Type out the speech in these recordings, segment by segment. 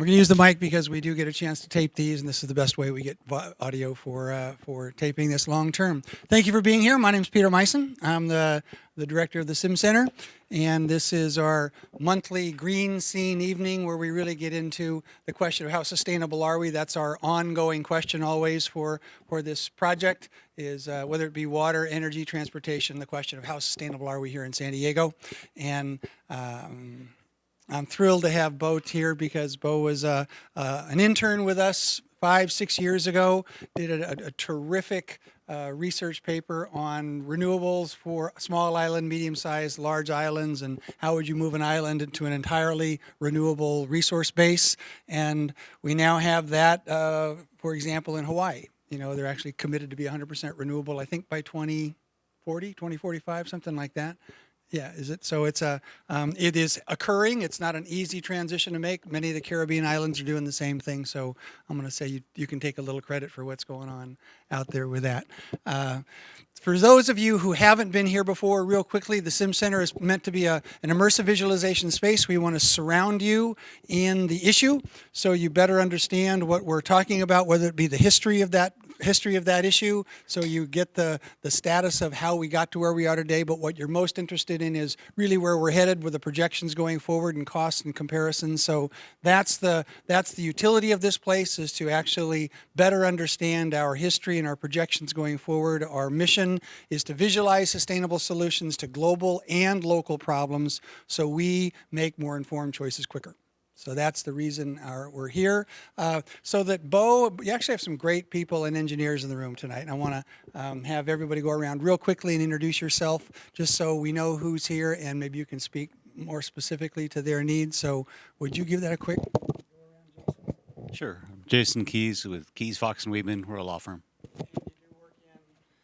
We're going to use the mic because we do get a chance to tape these, and this is the best way we get audio for taping this long term. Thank you for being here. My name is Peter Meissen. I'm the director of the Sim Center, and this is our monthly Green Scene evening where we really get into the question of how sustainable are we. That's our ongoing question always for this project is whether it be water, energy, transportation, the question of how sustainable are we here in San Diego. And I'm thrilled to have Beau here because Beau was an intern with us 5-6 years ago, did a terrific research paper on renewables for small island, medium-sized, large islands, and how would you move an island into an entirely renewable resource base. And we now have that, for example, in Hawaii. You know, they're actually committed to be 100% renewable, I think by 2040, 2045, something like that. Yeah, is it? So it's it is occurring. It's not an easy transition to make. Many of the Caribbean islands are doing the same thing. So I'm going to say you can take a little credit for what's going on out there with that. For those of you who haven't been here before, real quickly, the Sim Center is meant to be an immersive visualization space. We want to surround you in the issue so you better understand what we're talking about, whether it be the history of that issue, so you get the status of how we got to where we are today, but what you're most interested in is really where we're headed with the projections going forward and costs and comparisons. So that's the utility of this place, is to actually better understand our history and our projections going forward. Our mission is to visualize sustainable solutions to global and local problems so we make more informed choices quicker. So that's the reason we're here. So that Beau, you actually have some great people and engineers in the room tonight. And I want to have everybody go around real quickly and introduce yourself, just so we know who's here and maybe you can speak more specifically to their needs. So would you give that a quick go around, Jason? Sure. I'm Jason Keys with Keys, Fox & Weedman. We're a law firm. And you do work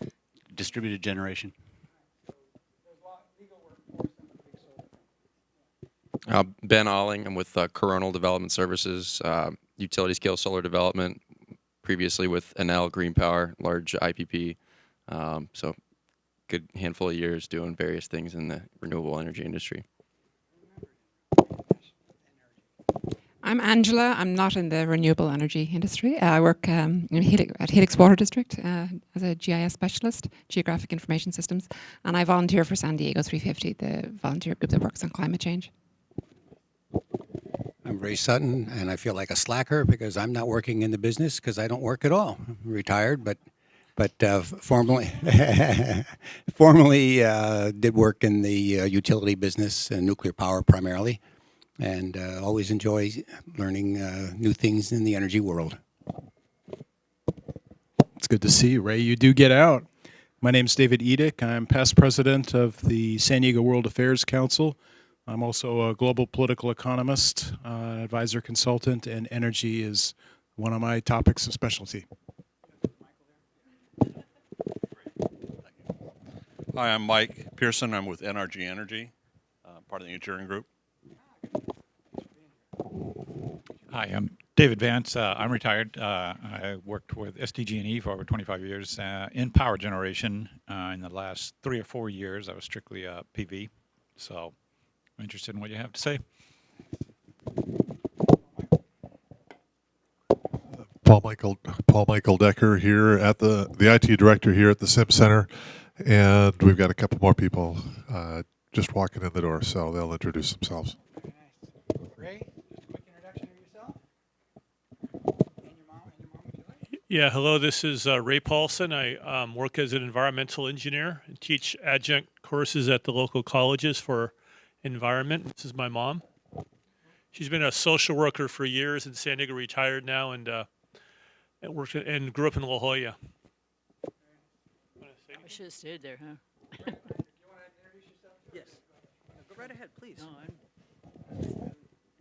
in? Distributed generation. Ben Alling. I'm with Coronal Development Services, utility scale solar development, previously with Enel Green Power, large IPP. So good handful of years doing various things in the renewable energy industry. I'm Angela. I'm not in the renewable energy industry. I work at Helix Water District as a GIS specialist, Geographic Information Systems, and I volunteer for San Diego 350, the volunteer group that works on climate change. I'm Ray Sutton, and I feel like a slacker because I'm not working in the business because I don't work at all. I'm retired, but formerly did work in the utility business and nuclear power primarily, and always enjoy learning new things in the energy world. It's good to see you, Ray. You do get out. My name's David Edick. I'm past president of the San Diego World Affairs Council. I'm also a global political economist, advisor consultant, and energy is one of my topics of specialty. Hi, I'm Mike Pearson. I'm with NRG Energy, part of the engineering group. Hi, I'm David Vance. I'm retired. I worked with SDG&E for over 25 years in power generation. In the last 3 or 4 years, I was strictly PV. So I'm interested in what you have to say. Paul Michael Decker here at the IT director here at the Sim Center, and we've got a couple more people just walking in the door, so they'll introduce themselves. Very nice. Ray, just a quick introduction of yourself. And your mom, would you like? Yeah, hello, this is Ray Paulson. I work as an environmental engineer and teach adjunct courses at the local colleges for environment. This is my mom. She's been a social worker for years in San Diego, retired now, and worked and grew up in La Jolla. I should have stayed there, huh? Do you want to introduce yourself? Yes. Go right ahead, please. No,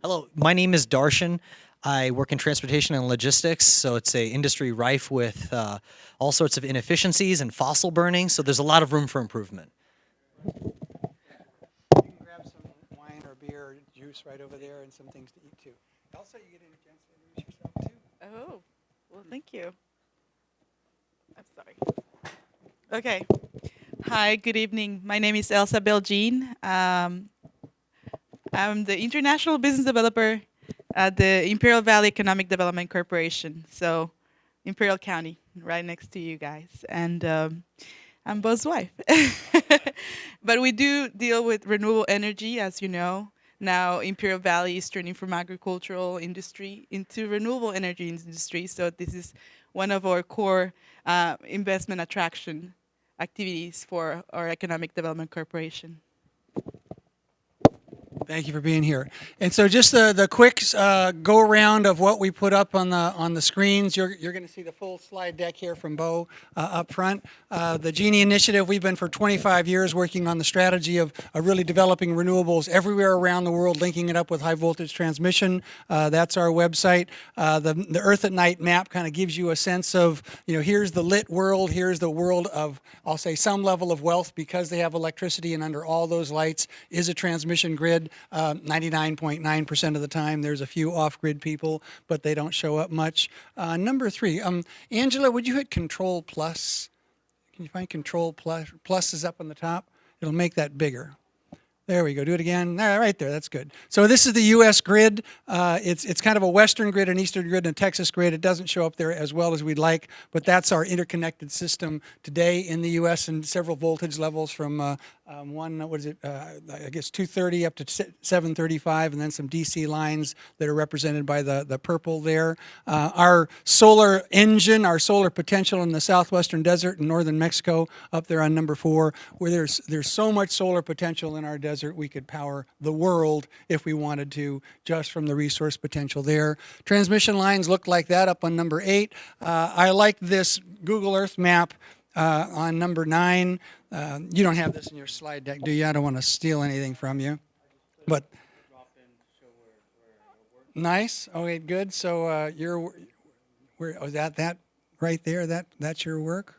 Hello, my name is Darshan. I work in transportation and logistics, so it's an industry rife with all sorts of inefficiencies and fossil burning, so there's a lot of room for improvement. You can grab some wine or beer or juice right over there and some things to eat too. Elsa, you get a chance to introduce yourself too. Oh, well, thank you. I'm sorry. Okay. Hi, good evening. My name is Elsa Beljean. I'm the international business developer at the Imperial Valley Economic Development Corporation. So Imperial County, right next to you guys. And I'm Beau's wife. But we do deal with renewable energy, as you know. Now Imperial Valley is turning from agricultural industry into renewable energy industry. So this is one of our core investment attraction activities for our Economic Development Corporation. Thank you for being here. And so just the quick go around of what we put up on the screens. You're going to see the full slide deck here from Beau up front. The Genie Initiative, we've been for 25 years working on the strategy of really developing renewables everywhere around the world, linking it up with high voltage transmission. That's our website. The Earth at Night map kind of gives you a sense of, here's the lit world, here's the world of, I'll say, some level of wealth because they have electricity, and under all those lights is a transmission grid. 99.9% of the time. There's a few off-grid people, but they don't show up much. Number 3, Angela, would you hit Control Plus? Can you find Control Plus? Plus is up on the top. It'll make that bigger. There we go. Do it again. Right there. That's good. So this is the U.S. grid. It's kind of a Western grid, an Eastern grid, and a Texas grid. It doesn't show up there as well as we'd like, but that's our interconnected system today in the U.S. and several voltage levels from I guess 230 up to 735, and then some DC lines that are represented by the purple there. Our solar engine, our solar potential in the southwestern desert in northern Mexico, up there on number 4, where there's so much solar potential in our desert, we could power the world if we wanted to, just from the resource potential there. Transmission lines look like that up on number 8. I like this Google Earth map on number 9. You don't have this in your slide deck, do you? I don't want to steal anything from you. But nice. Okay, good. So is that right there? That's your work?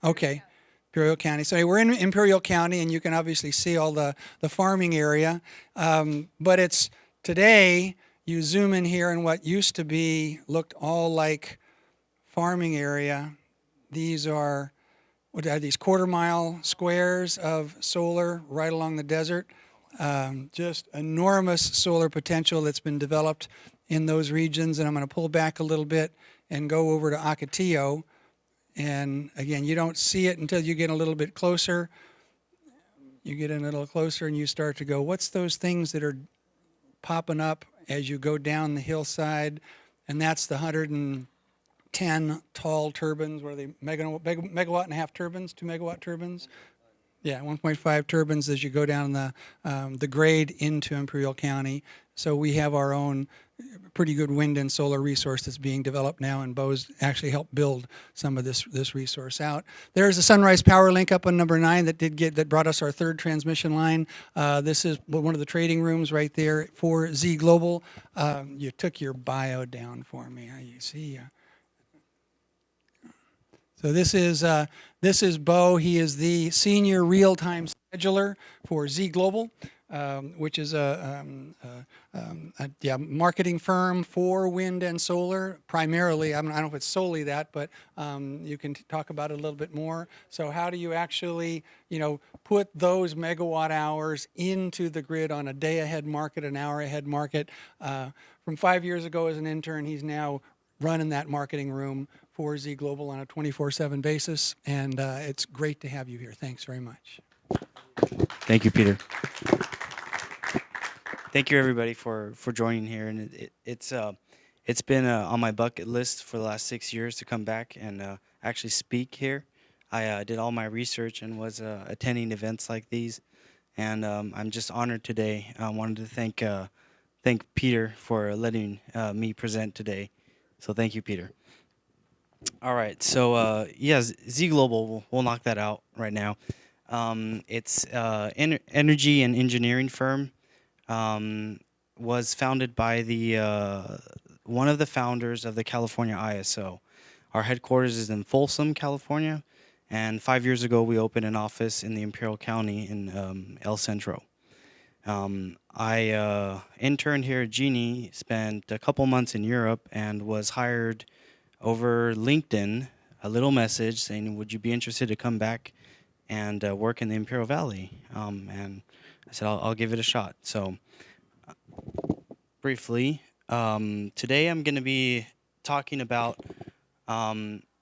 Okay. Imperial County. So we're in Imperial County, and you can obviously see all the farming area. But it's today, you zoom in here, and what used to be looked all like farming area. These are, what are these, quarter-mile squares of solar right along the desert. Just enormous solar potential that's been developed in those regions. And I'm going to pull back a little bit and go over to Ocotillo. And again, you don't see it until you get a little bit closer. You get in a little closer and you start to go, what's those things that are popping up as you go down the hillside? And that's the 110 tall turbines. What are they, megawatt and a half turbines, 2 megawatt turbines? Yeah, 1.5 turbines as you go down the grade into Imperial County. So we have our own pretty good wind and solar resource that's being developed now, and Beau's actually helped build some of this resource out. There's a Sunrise Power Link up on number 9 that brought us our 3rd transmission line. This is one of the trading rooms right there for ZGlobal. You took your bio down for me. You see. So this is Beau. He is the senior real-time scheduler for ZGlobal, which is a marketing firm for wind and solar, primarily. I don't know if it's solely that, but you can talk about it a little bit more. So how do you actually, put those megawatt hours into the grid on a day-ahead market, an hour-ahead market? From 5 years ago as an intern, he's now running that marketing room for ZGlobal on a 24/7 basis, and it's great to have you here. Thanks very much. Thank you, Peter. Thank you, everybody, for joining here, and it's been on my bucket list for the last 6 years to come back and actually speak here. I did all my research and was attending events like these, and I'm just honored today. I wanted to thank Peter for letting me present today. So thank you, Peter. All right, so ZGlobal, we'll knock that out right now. It's energy and engineering firm. Was founded by one of the founders of the California ISO. Our headquarters is in Folsom, California, and 5 years ago we opened an office in the Imperial County in El Centro. I interned here at Genie, spent a couple months in Europe, and was hired over LinkedIn, a little message saying, would you be interested to come back and work in the Imperial Valley? And I said, I'll give it a shot. So briefly, Today I'm going to be talking about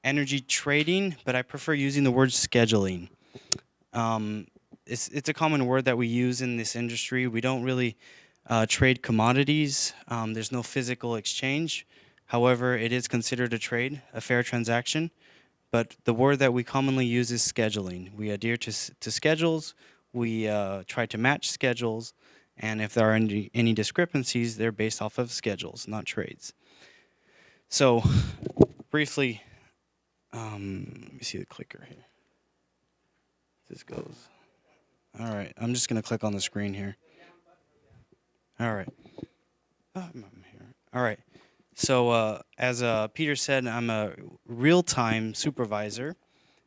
energy trading, but I prefer using the word scheduling. It's a common word that we use in this industry. We don't really trade commodities. There's no physical exchange. However, it is considered a trade, a fair transaction. But the word that we commonly use is scheduling. We adhere to schedules. We try to match schedules. And if there are any discrepancies, they're based off of schedules, not trades. So briefly, let me see the clicker here. This goes. All right, I'm just going to click on the screen here. All right. Oh, I'm here. All right. So as Peter said, I'm a real-time supervisor.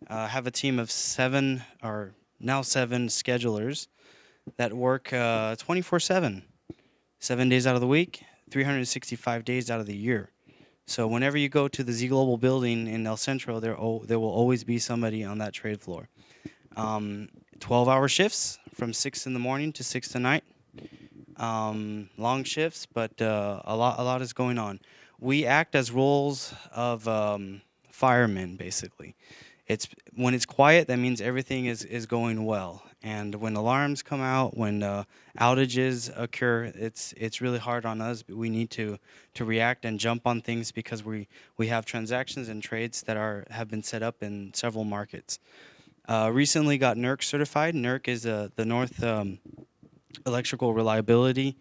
I have a team of 7 schedulers that work 24/7, 7 days out of the week, 365 days out of the year. So whenever you go to the ZGlobal building in El Centro, there will always be somebody on that trade floor. 12-hour shifts from 6 in the morning to 6 at night. Long shifts, but a lot is going on. We act as roles of firemen, basically. When it's quiet, that means everything is going well. And when alarms come out, when outages occur, it's really hard on us. But we need to react and jump on things because we have transactions and trades that have been set up in several markets. Recently got NERC certified. NERC is the North Electrical Reliability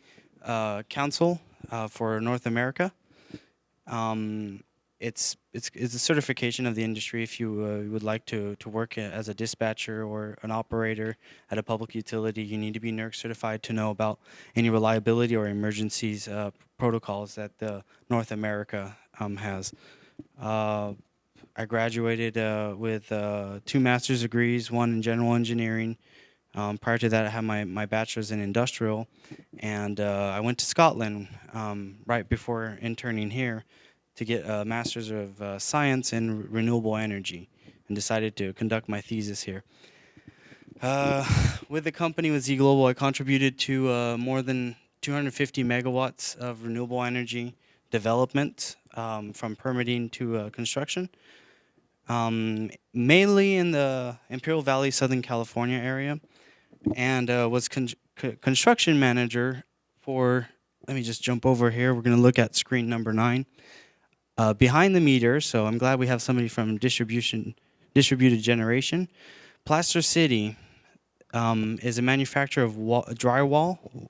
Council for North America. It's a certification of the industry. If you would like to work as a dispatcher or an operator at a public utility, you need to be NERC certified to know about any reliability or emergencies protocols that the North America has. I graduated with 2 master's degrees, 1 in general engineering. Prior to that, I had my bachelor's in industrial, and I went to Scotland right before interning here to get a master's of science in renewable energy, and decided to conduct my thesis here. With the company, with ZGlobal, I contributed to more than 250 megawatts of renewable energy development from permitting to construction. Mainly in the Imperial Valley, Southern California area, and was construction manager for, let me just jump over here. We're going to look at screen number 9. Behind the meter, so I'm glad we have somebody from distributed generation. Plaster City is a manufacturer of drywall,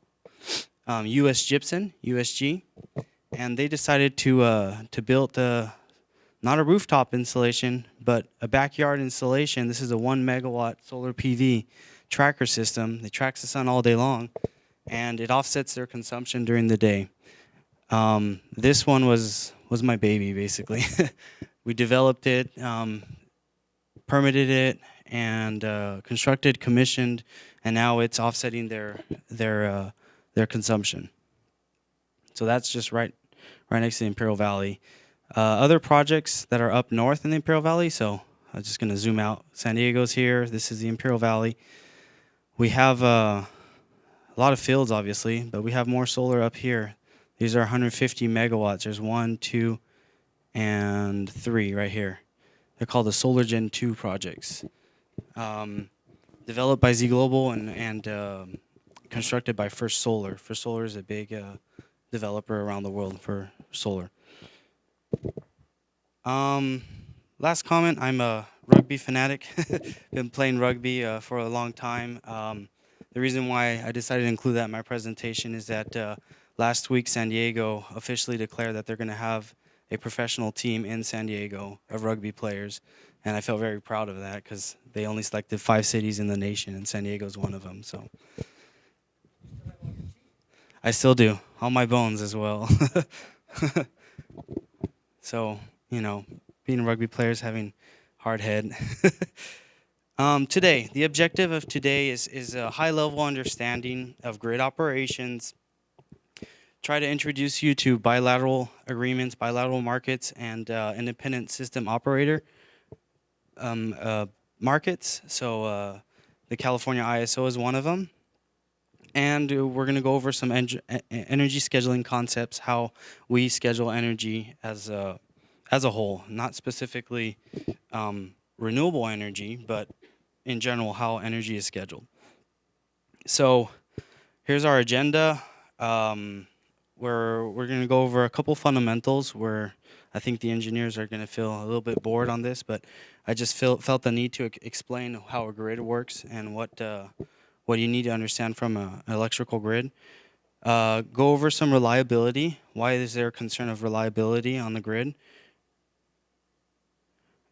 US Gypsum, USG, and they decided to build not a rooftop installation, but a backyard installation. This is a 1 megawatt solar PV tracker system. It tracks the sun all day long, and it offsets their consumption during the day. This one was my baby, basically. We developed it, permitted it, and constructed, commissioned, and now it's offsetting their consumption. So that's just right next to the Imperial Valley. Other projects that are up north in the Imperial Valley, so I'm just going to zoom out. San Diego's here. This is the Imperial Valley. We have a lot of fields, obviously, but we have more solar up here. These are 150 megawatts. There's 1, 2, and 3 right here. They're called the Solar Gen 2 projects. Developed by ZGlobal and constructed by First Solar. First Solar is a big developer around the world for solar. Last comment, I'm a rugby fanatic. Been playing rugby for a long time. The reason why I decided to include that in my presentation is that last week San Diego officially declared that they're going to have a professional team in San Diego of rugby players, and I felt very proud of that because they only selected 5 cities in the nation, and San Diego is one of them. So I still do, all my bones as well. So, you know, being a rugby player is having hard head. Today, the objective of today is a high-level understanding of grid operations. Try to introduce you to bilateral agreements, bilateral markets, and independent system operator markets. So the California ISO is one of them. And we're going to go over some energy scheduling concepts, how we schedule energy as a whole, not specifically renewable energy, but in general, how energy is scheduled. So here's our agenda. We're going to go over a couple fundamentals where I think the engineers are going to feel a little bit bored on this, but I just felt the need to explain how a grid works and what you need to understand from an electrical grid. Go over some reliability. Why is there a concern of reliability on the grid?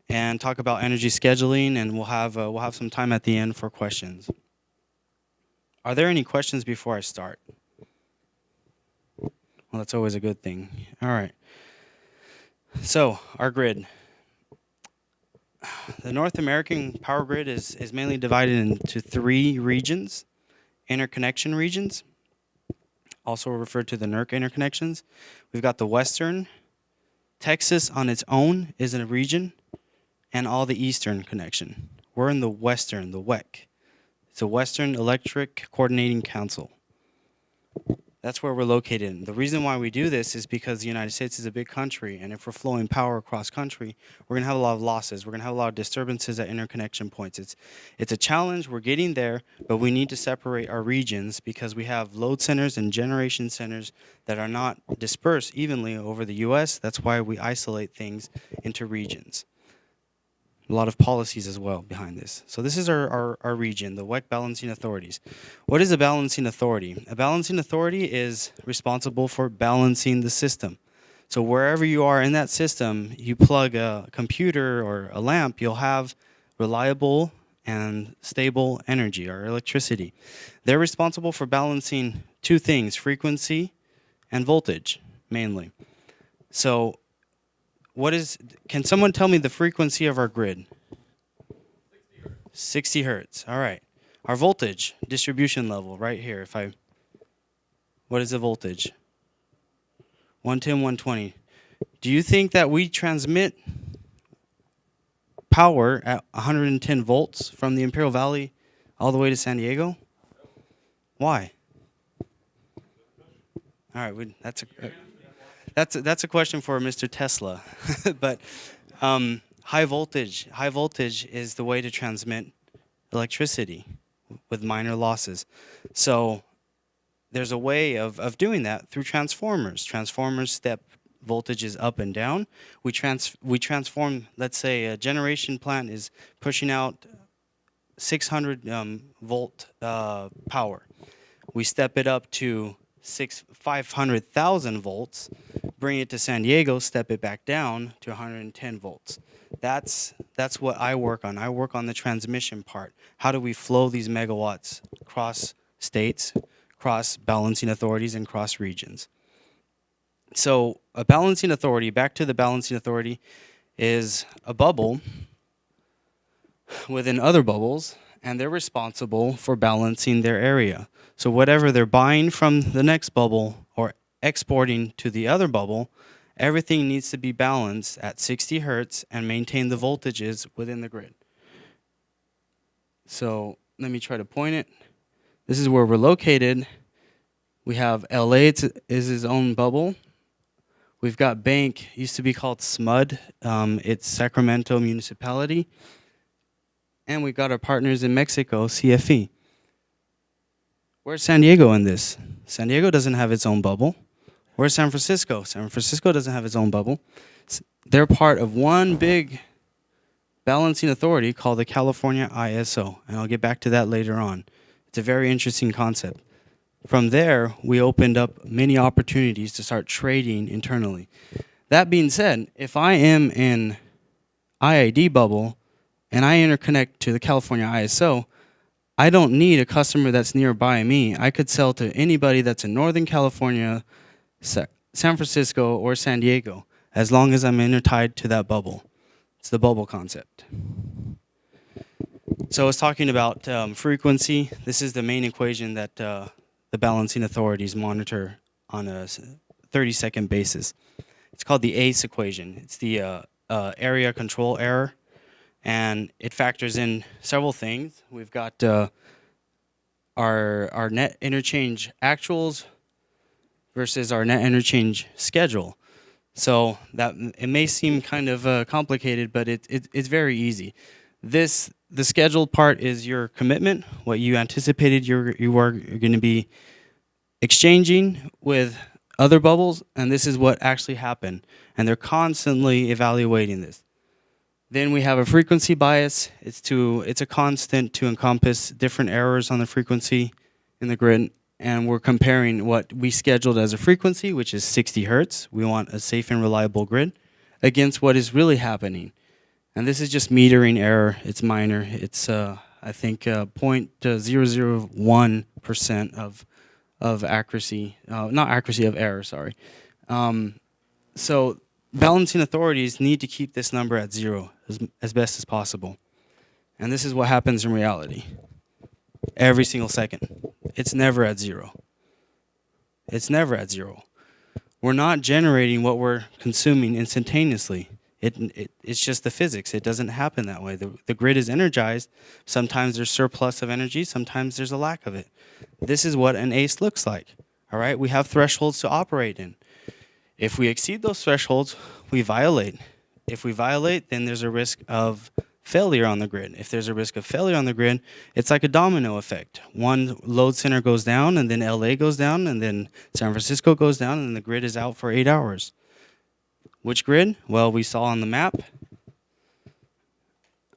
And talk about energy scheduling, and we'll have some time at the end for questions. Are there any questions before I start? Well, that's always a good thing. All right. So, our grid. The North American power grid is mainly divided into 3 regions, interconnection regions, also referred to the NERC interconnections. We've got the Western. Texas on its own is in a region, and all the Eastern connection. We're in the Western, the WEC. It's a Western Electric Coordinating Council. That's where we're located. The reason why we do this is because the United States is a big country, and if we're flowing power across country, we're going to have a lot of losses. We're going to have a lot of disturbances at interconnection points. It's a challenge. We're getting there, but we need to separate our regions because we have load centers and generation centers that are not dispersed evenly over the U.S. That's why we isolate things into regions. A lot of policies as well behind this. So this is our region, the WEC balancing authorities. What is a balancing authority? A balancing authority is responsible for balancing the system. So wherever you are in that system, you plug a computer or a lamp, you'll have reliable and stable energy or electricity. They're responsible for balancing 2 things, frequency and voltage, mainly. So can someone tell me the frequency of our grid? 60 hertz. All right. Our voltage distribution level right here. What is the voltage? 110, 120. Do you think that we transmit power at 110 volts from the Imperial Valley all the way to San Diego? Why? All right. That's a question for Mr. Tesla, but high voltage is the way to transmit electricity with minor losses. So there's a way of doing that through transformers. Transformers step voltages up and down. We transform. Let's say a generation plant is pushing out 600 volt power. We step it up to 500,000 volts, bring it to San Diego, step it back down to 110 volts. That's what I work on. I work on the transmission part. How do we flow these megawatts across states, across balancing authorities, and cross regions? So a balancing authority, back to the balancing authority, is a bubble within other bubbles, and they're responsible for balancing their area. So whatever they're buying from the next bubble or exporting to the other bubble, everything needs to be balanced at 60 hertz and maintain the voltages within the grid. So let me try to point it. This is where we're located. We have LA is its own bubble. We've got Bank, used to be called SMUD. It's Sacramento Municipality. And we've got our partners in Mexico, CFE. Where's San Diego in this? San Diego doesn't have its own bubble. Where's San Francisco? San Francisco doesn't have its own bubble. They're part of one big balancing authority called the California ISO, and I'll get back to that later on. It's a very interesting concept. From there, we opened up many opportunities to start trading internally. That being said, if I am in IID bubble and I interconnect to the California ISO, I don't need a customer that's nearby me. I could sell to anybody that's in Northern California, San Francisco, or San Diego, as long as I'm intertied to that bubble. It's the bubble concept. So I was talking about frequency. This is the main equation that the balancing authorities monitor on a 30-second basis. It's called the ACE equation. It's the area control error, and it factors in several things. We've got our net interchange actuals versus our net interchange schedule. So that it may seem kind of complicated, but it's very easy. The scheduled part is your commitment, what you anticipated you are going to be exchanging with other bubbles, and this is what actually happened. And they're constantly evaluating this. Then we have a frequency bias. It's a constant to encompass different errors on the frequency in the grid. And we're comparing what we scheduled as a frequency, which is 60 hertz. We want a safe and reliable grid, against what is really happening. And this is just metering error. It's minor. It's, I think, 0.001% of accuracy, not accuracy, of error, sorry. So balancing authorities need to keep this number at 0 as best as possible. And this is what happens in reality. Every single second. It's never at 0. It's never at 0. We're not generating what we're consuming instantaneously. It's just the physics. It doesn't happen that way. The grid is energized. Sometimes there's surplus of energy. Sometimes there's a lack of it. This is what an ACE looks like. All right? We have thresholds to operate in. If we exceed those thresholds, we violate. If we violate, then there's a risk of failure on the grid. If there's a risk of failure on the grid, it's like a domino effect. One load center goes down, and then LA goes down, and then San Francisco goes down, and the grid is out for 8 hours. Which grid? Well, we saw on the map.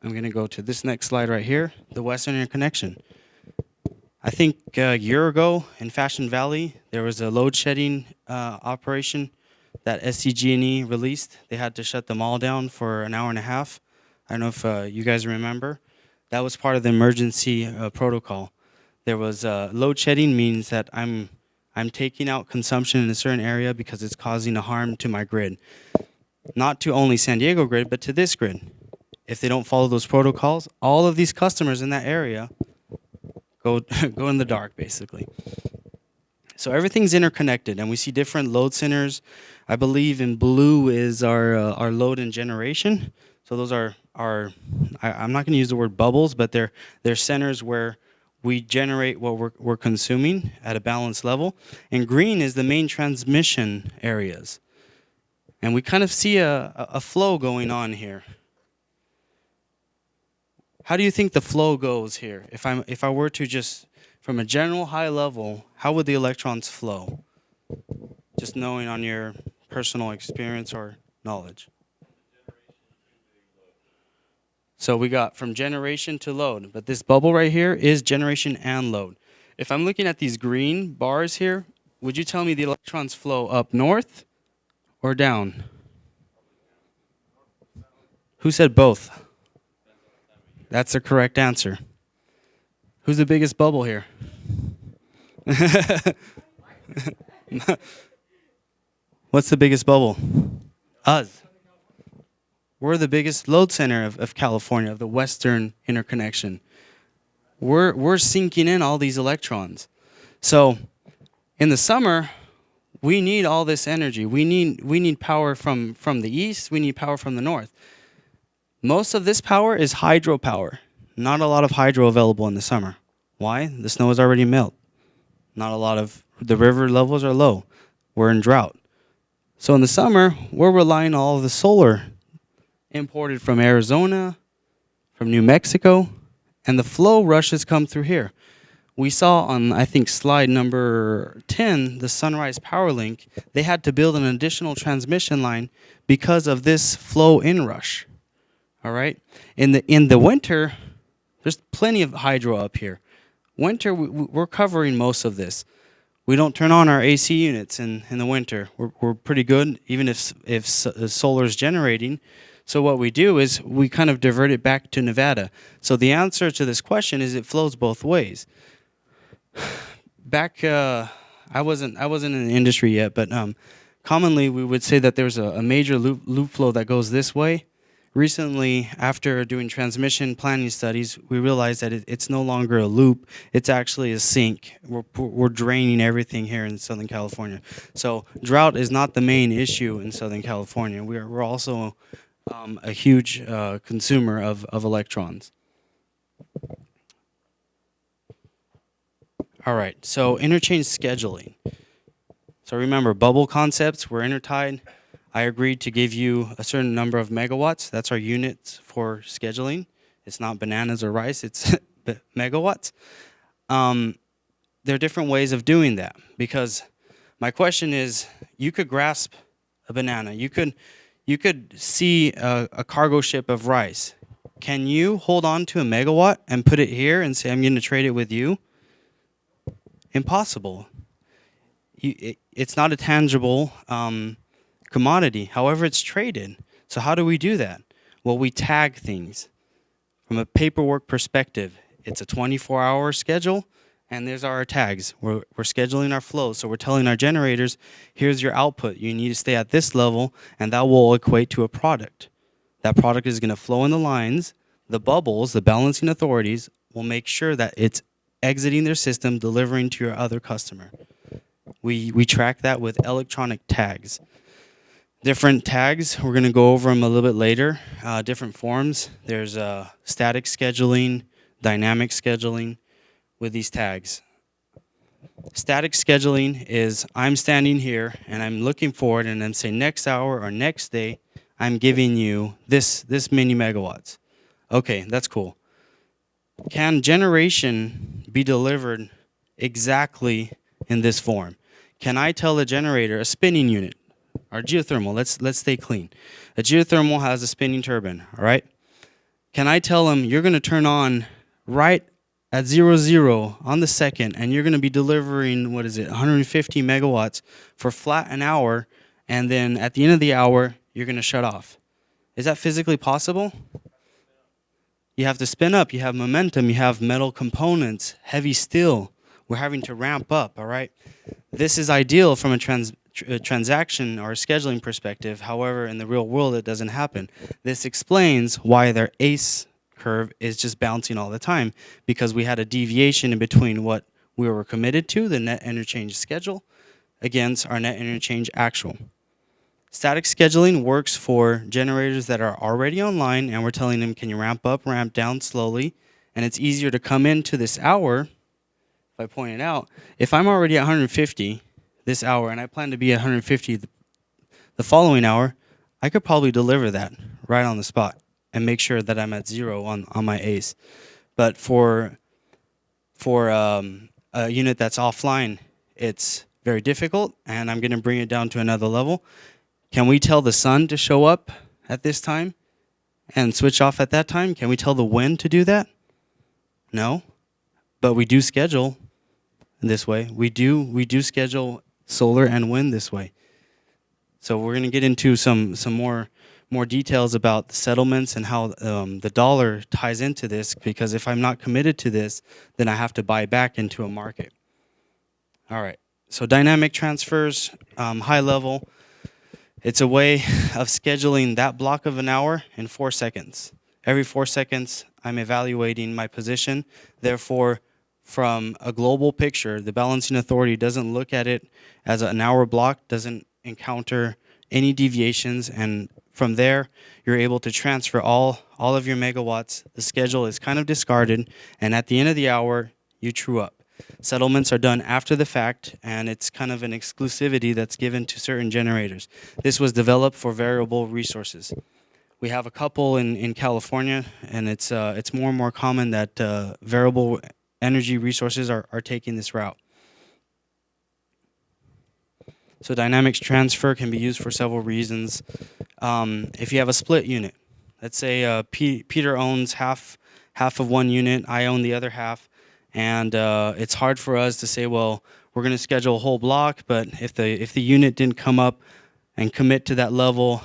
I'm going to go to this next slide right here, the Western Interconnection. I think a year ago in Fashion Valley, there was a load shedding operation that SDG&E released. They had to shut them all down for an hour and a half. I don't know if you guys remember. That was part of the emergency protocol. There was load shedding means that I'm taking out consumption in a certain area because it's causing a harm to my grid. Not to only San Diego grid, but to this grid. If they don't follow those protocols, all of these customers in that area go in the dark, basically. So everything's interconnected, and we see different load centers. I believe in blue is our load and generation. So those are I'm not going to use the word bubbles, but they're centers where we generate what we're consuming at a balanced level. And green is the main transmission areas. And we kind of see a flow going on here. How do you think the flow goes here? If I were to just, from a general high level, how would the electrons flow? Just knowing on your personal experience or knowledge. So we got from generation to load, but this bubble right here is generation and load. If I'm looking at these green bars here, would you tell me the electrons flow up north or down? Who said both? That's the correct answer. Who's the biggest bubble here? What's the biggest bubble? Us. We're the biggest load center of California, of the Western Interconnection. We're sinking in all these electrons. So in the summer, we need all this energy. We need power from the east. We need power from the north. Most of this power is hydropower. Not a lot of hydro available in the summer. Why? The snow is already melt. Not a lot of, the river levels are low. We're in drought. So in the summer, we're relying on all of the solar imported from Arizona, from New Mexico, and the flow rushes come through here. We saw on, I think, slide number 10, the Sunrise Power Link, they had to build an additional transmission line because of this flow inrush. All right? In the winter, there's plenty of hydro up here. Winter, we're covering most of this. We don't turn on our AC units in the winter. We're pretty good, even if solar is generating. So what we do is we kind of divert it back to Nevada. So the answer to this question is it flows both ways. Back, I wasn't in the industry yet, but commonly we would say that there's a major loop flow that goes this way. Recently, after doing transmission planning studies, we realized that it's no longer a loop. It's actually a sink. We're draining everything here in Southern California. So drought is not the main issue in Southern California. We're also a huge consumer of electrons. All right, so interchange scheduling. So remember, bubble concepts were intertied. I agreed to give you a certain number of megawatts. That's our units for scheduling. It's not bananas or rice, it's megawatts. There are different ways of doing that, because my question is, you could grasp a banana. You could see a cargo ship of rice. Can you hold on to a megawatt and put it here and say, I'm going to trade it with you? Impossible. It's not a tangible commodity. However, it's traded. So how do we do that? Well, we tag things. From a paperwork perspective, it's a 24-hour schedule, and there's our tags. We're scheduling our flow. So we're telling our generators, here's your output. You need to stay at this level, and that will equate to a product. That product is going to flow in the lines. The bubbles, the balancing authorities, will make sure that it's exiting their system, delivering to your other customer. We track that with electronic tags. Different tags, we're going to go over them a little bit later. Different forms. There's static scheduling, dynamic scheduling with these tags. Static scheduling is I'm standing here and I'm looking forward and I'm saying next hour or next day, I'm giving you this many megawatts. Okay, that's cool. Can generation be delivered exactly in this form? Can I tell the generator, a spinning unit, our geothermal, let's stay clean. A geothermal has a spinning turbine, all right? Can I tell them you're going to turn on right at 00 on the second, and you're going to be delivering, 150 megawatts for flat an hour, and then at the end of the hour, you're going to shut off? Is that physically possible? You have to spin up, you have momentum, you have metal components, heavy steel. We're having to ramp up, all right? This is ideal from a transaction or a scheduling perspective. However, in the real world, it doesn't happen. This explains why their ACE curve is just bouncing all the time, because we had a deviation in between what we were committed to, the net interchange schedule, against our net interchange actual. Static scheduling works for generators that are already online, and we're telling them, can you ramp up, ramp down slowly? And it's easier to come into this hour, if I point it out, if I'm already at 150 this hour and I plan to be at 150 the following hour, I could probably deliver that right on the spot and make sure that I'm at 0 on my ACE. But for a unit that's offline, it's very difficult, and I'm going to bring it down to another level. Can we tell the sun to show up at this time and switch off at that time? Can we tell the wind to do that? No. But we do schedule this way. We do schedule solar and wind this way. So we're going to get into some more details about the settlements and how the dollar ties into this, because if I'm not committed to this, then I have to buy back into a market. All right. So dynamic transfers, high level. It's a way of scheduling that block of an hour in 4 seconds. Every 4 seconds, I'm evaluating my position. Therefore, from a global picture, the balancing authority doesn't look at it as an hour block, doesn't encounter any deviations, and from there, you're able to transfer all of your megawatts. The schedule is kind of discarded, and at the end of the hour, you true up. Settlements are done after the fact, and it's kind of an exclusivity that's given to certain generators. This was developed for variable resources. We have a couple in California, and it's more and more common that variable energy resources are taking this route. So dynamics transfer can be used for several reasons. If you have a split unit, let's say Peter owns half of one unit, I own the other half, and it's hard for us to say, well, we're going to schedule a whole block, but if the unit didn't come up and commit to that level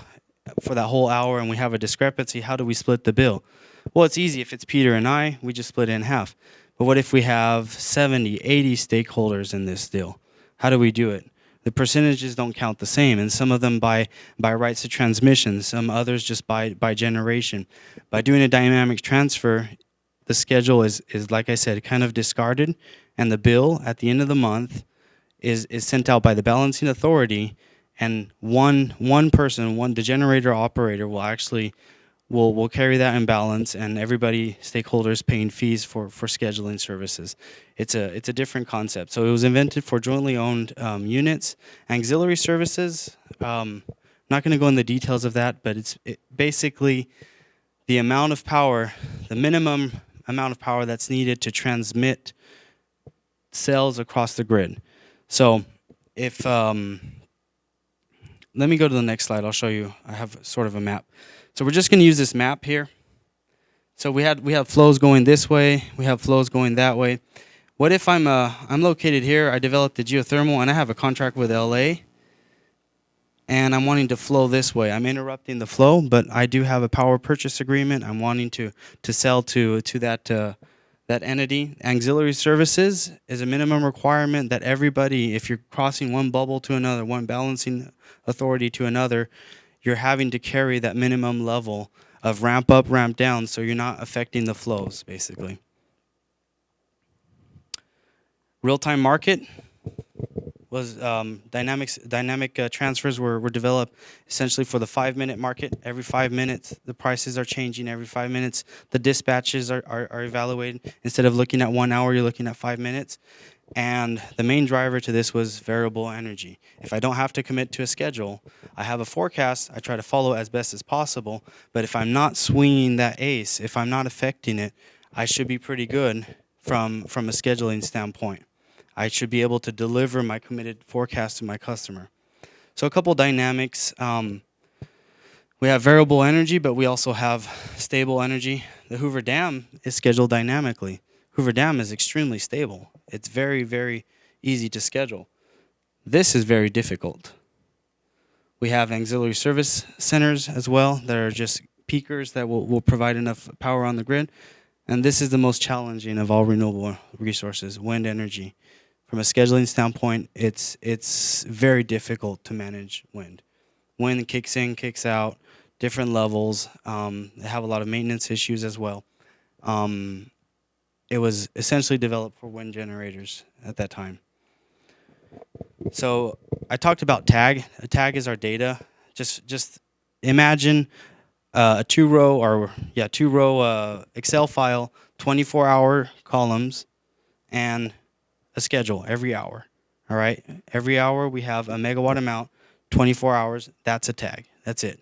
for that whole hour and we have a discrepancy, how do we split the bill? Well, it's easy. If it's Peter and I, we just split it in half. But what if we have 70, 80 stakeholders in this deal? How do we do it? The percentages don't count the same, and some of them by rights of transmission, some others just by generation. By doing a dynamic transfer, the schedule is, like I said, kind of discarded, and the bill at the end of the month is sent out by the balancing authority, and one person, the generator operator will actually will carry that imbalance, and everybody, stakeholders, paying fees for scheduling services. It's a different concept. So it was invented for jointly owned units. Auxiliary services. Not going to go in the details of that, but it's basically the amount of power, the minimum amount of power that's needed to transmit cells across the grid. So if let me go to the next slide. I'll show you. I have sort of a map. So we're just going to use this map here. So we have flows going this way. We have flows going that way. What if I'm located here? I developed the geothermal, and I have a contract with LA, and I'm wanting to flow this way. I'm interrupting the flow, but I do have a power purchase agreement. I'm wanting to sell to that entity. Auxiliary services is a minimum requirement that everybody, if you're crossing one bubble to another, one balancing authority to another, you're having to carry that minimum level of ramp up, ramp down, so you're not affecting the flows, basically. Real-time market was dynamic transfers were developed essentially for the 5-minute market. Every 5 minutes, the prices are changing. Every 5 minutes, the dispatches are evaluated. Instead of looking at 1 hour, you're looking at 5 minutes. And the main driver to this was variable energy. If I don't have to commit to a schedule, I have a forecast, I try to follow as best as possible. But if I'm not swinging that ace, if I'm not affecting it, I should be pretty good from a scheduling standpoint. I should be able to deliver my committed forecast to my customer. So a couple dynamics. We have variable energy, but we also have stable energy. The Hoover Dam is scheduled dynamically. Hoover Dam is extremely stable. It's very, very easy to schedule. This is very difficult. We have auxiliary service centers as well that are just peakers that will provide enough power on the grid. And this is the most challenging of all renewable resources, wind energy. From a scheduling standpoint, it's very difficult to manage wind. Wind kicks in, kicks out, different levels. They have a lot of maintenance issues as well. It was essentially developed for wind generators at that time. So I talked about tag. A tag is our data. Just imagine a two-row Excel file, 24-hour columns, and a schedule every hour. All right, every hour we have a megawatt amount, 24 hours. That's a tag. That's it.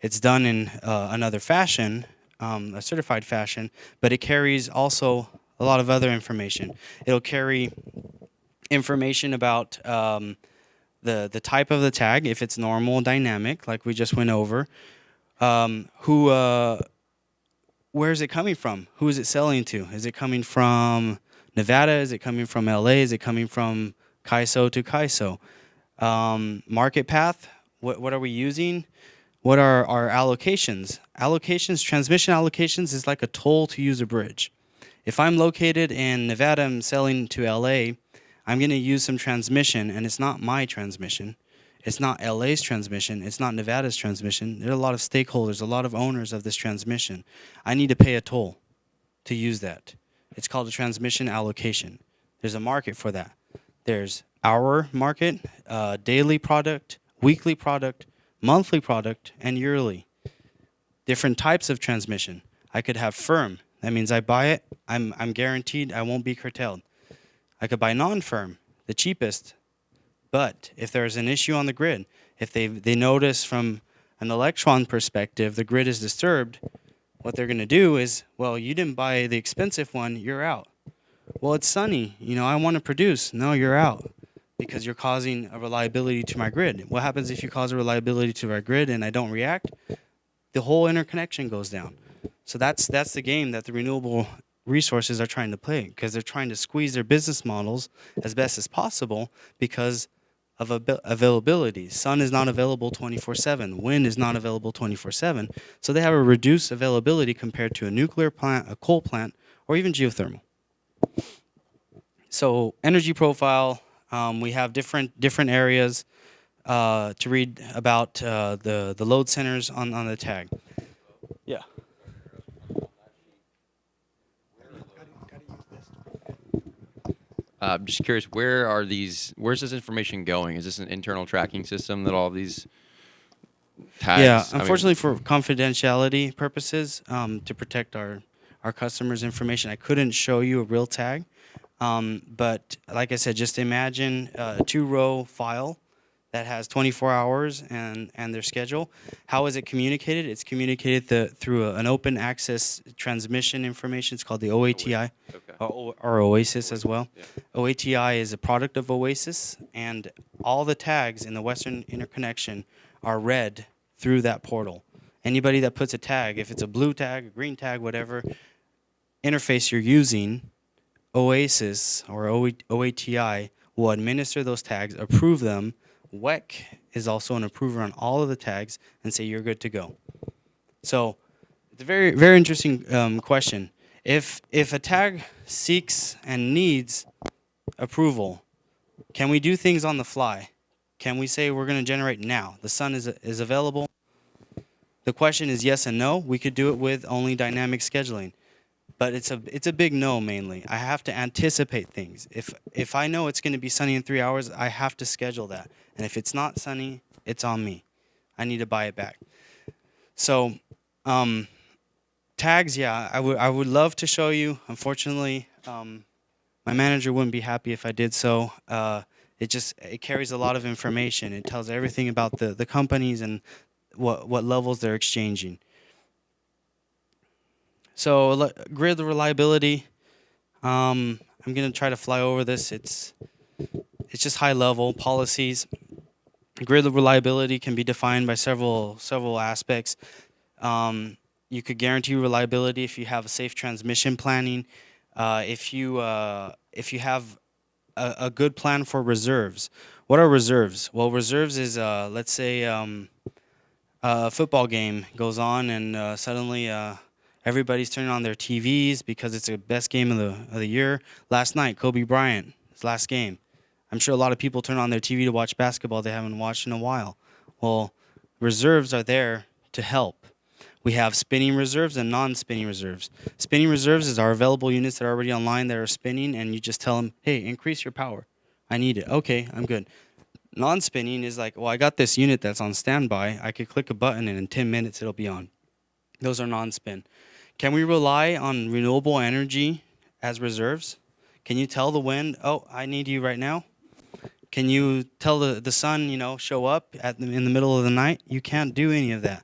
It's done in another fashion, a certified fashion, but it carries also a lot of other information. It'll carry information about the type of the tag, if it's normal, dynamic, like we just went over. Where is it coming from? Who is it selling to? Is it coming from Nevada? Is it coming from LA? Is it coming from CAISO to CAISO? Market path, what are we using? What are our allocations? Transmission allocations is like a toll to use a bridge. If I'm located in Nevada, I'm selling to LA, I'm going to use some transmission, and it's not my transmission. It's not LA's transmission. It's not Nevada's transmission. There are a lot of stakeholders, a lot of owners of this transmission. I need to pay a toll to use that. It's called a transmission allocation. There's a market for that. There's hour market, daily product, weekly product, monthly product, and yearly. Different types of transmission. I could have firm. That means I buy it, I'm guaranteed I won't be curtailed. I could buy non-firm, the cheapest. But if there's an issue on the grid, if they notice from an electron perspective the grid is disturbed, what they're going to do is, well, you didn't buy the expensive one, you're out. Well, it's sunny, I want to produce. No, you're out because you're causing a reliability to my grid. What happens if you cause a reliability to our grid and I don't react? The whole interconnection goes down. So that's the game that the renewable resources are trying to play, because they're trying to squeeze their business models as best as possible because of availability. Sun is not available 24/7. Wind is not available 24/7. So they have a reduced availability compared to a nuclear plant, a coal plant, or even geothermal. So energy profile, we have different areas to read about the load centers on the tag. Yeah. I'm just curious, where's this information going? Is this an internal tracking system that all of these tags. Yeah, I mean, unfortunately for confidentiality purposes, to protect our customers' information, I couldn't show you a real tag. But like I said, just imagine a 2-row file that has 24 hours and their schedule. How is it communicated? It's communicated through an open access transmission information. It's called the OATI, or Oasis as well. Yeah. OATI is a product of Oasis, and all the tags in the Western interconnection are read through that portal. Anybody that puts a tag, if it's a blue tag, a green tag, whatever interface you're using, Oasis or OATI will administer those tags, approve them. WEC is also an approver on all of the tags and say you're good to go. So it's a very, very interesting question. If a tag seeks and needs approval, can we do things on the fly? Can we say we're going to generate now? The sun is available. The question is yes and no. We could do it with only dynamic scheduling. But it's a big no mainly. I have to anticipate things. If I know it's going to be sunny in 3 hours, I have to schedule that. And if it's not sunny, it's on me. I need to buy it back. So tags, yeah, I would love to show you. Unfortunately, my manager wouldn't be happy if I did so. It carries a lot of information. It tells everything about the companies and what levels they're exchanging. So grid reliability, I'm going to try to fly over this. It's just high level policies. Grid reliability can be defined by several aspects. You could guarantee reliability if you have a safe transmission planning. If you have a good plan for reserves. What are reserves? Well, reserves is let's say a football game goes on and suddenly everybody's turning on their TVs because it's the best game of the year. Last night, Kobe Bryant, his last game. I'm sure a lot of people turn on their TV to watch basketball they haven't watched in a while. Well, reserves are there to help. We have spinning reserves and non-spinning reserves. Spinning reserves is our available units that are already online that are spinning, and you just tell them, hey, increase your power. I need it. Okay, I'm good. Non-spinning is like, well, I got this unit that's on standby. I could click a button, and in 10 minutes, it'll be on. Those are non-spin. Can we rely on renewable energy as reserves? Can you tell the wind, oh, I need you right now? Can you tell the sun, show up in the middle of the night? You can't do any of that.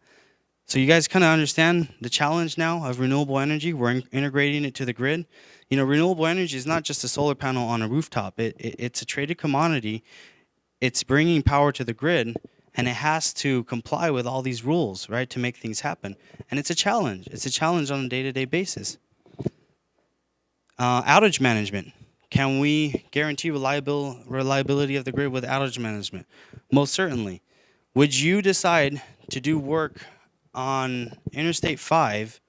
So you guys kind of understand the challenge now of renewable energy. We're integrating it to the grid. Renewable energy is not just a solar panel on a rooftop. It's a traded commodity. It's bringing power to the grid, and it has to comply with all these rules, right, to make things happen. And it's a challenge. It's a challenge on a day-to-day basis. Outage management. Can we guarantee reliability of the grid with outage management? Most certainly. Would you decide to do work on Interstate 5,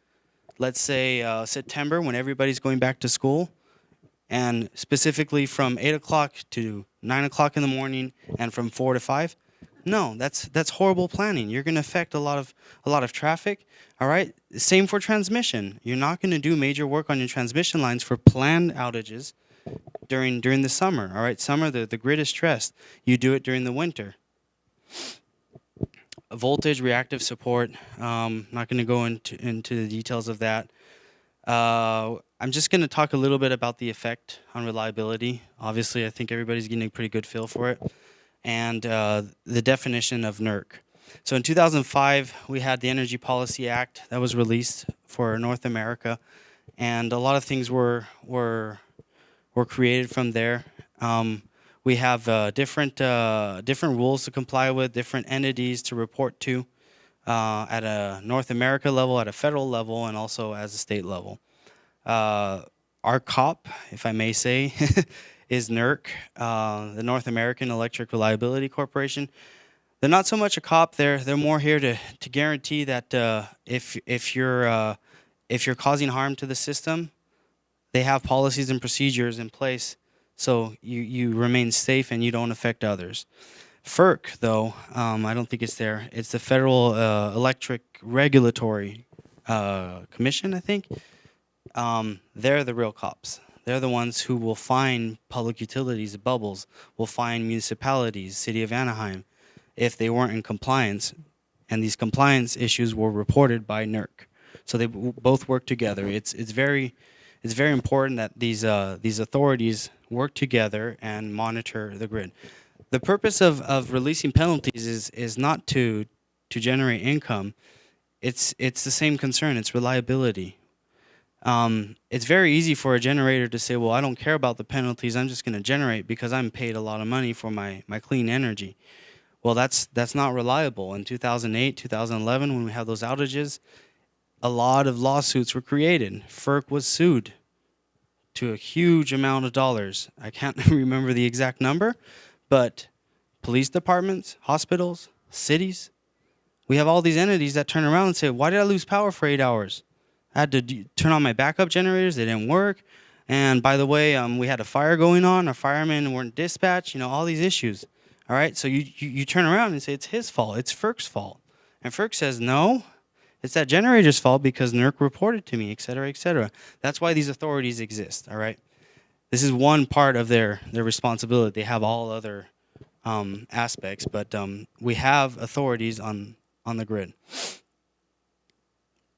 let's say September when everybody's going back to school, and specifically from 8 o'clock to 9 o'clock in the morning and from 4 to 5? No, that's horrible planning. You're going to affect a lot of traffic. All right. Same for transmission. You're not going to do major work on your transmission lines for planned outages during the summer. All right. Summer, the grid is stressed. You do it during the winter. Voltage, reactive support. Not going to go into the details of that. I'm just going to talk a little bit about the effect on reliability. Obviously, I think everybody's getting a pretty good feel for it. And the definition of NERC. So in 2005, we had the Energy Policy Act that was released for North America, and a lot of things were created from there. We have different rules to comply with, different entities to report to at a North America level, at a federal level, and also as a state level. Our COP, if I may say, is NERC, the North American Electric Reliability Corporation. They're not so much a COP. They're more here to guarantee that if you're causing harm to the system, they have policies and procedures in place so you remain safe and you don't affect others. FERC, though, I don't think it's there. It's the Federal Electric Regulatory Commission, I think. They're the real cops. They're the ones who will fine public utilities, bubbles, will fine municipalities, City of Anaheim, if they weren't in compliance. and these compliance issues were reported by NERC. So they both work together. It's very important that these authorities work together and monitor the grid. The purpose of releasing penalties is not to generate income. It's the same concern. It's reliability. It's very easy for a generator to say, well, I don't care about the penalties. I'm just going to generate because I'm paid a lot of money for my clean energy. Well, that's not reliable. In 2008, 2011, when we had those outages, a lot of lawsuits were created. FERC was sued to a huge amount of dollars. I can't remember the exact number, but police departments, hospitals, cities, we have all these entities that turn around and say, why did I lose power for 8 hours? I had to turn on my backup generators. They didn't work. And by the way, we had a fire going on. Our firemen weren't dispatched. All these issues. All right, so you turn around and say it's his fault. It's FERC's fault. And FERC says, no, it's that generator's fault because NERC reported to me, et cetera, et cetera. That's why these authorities exist, all right? This is one part of their responsibility. They have all other aspects, but we have authorities on the grid.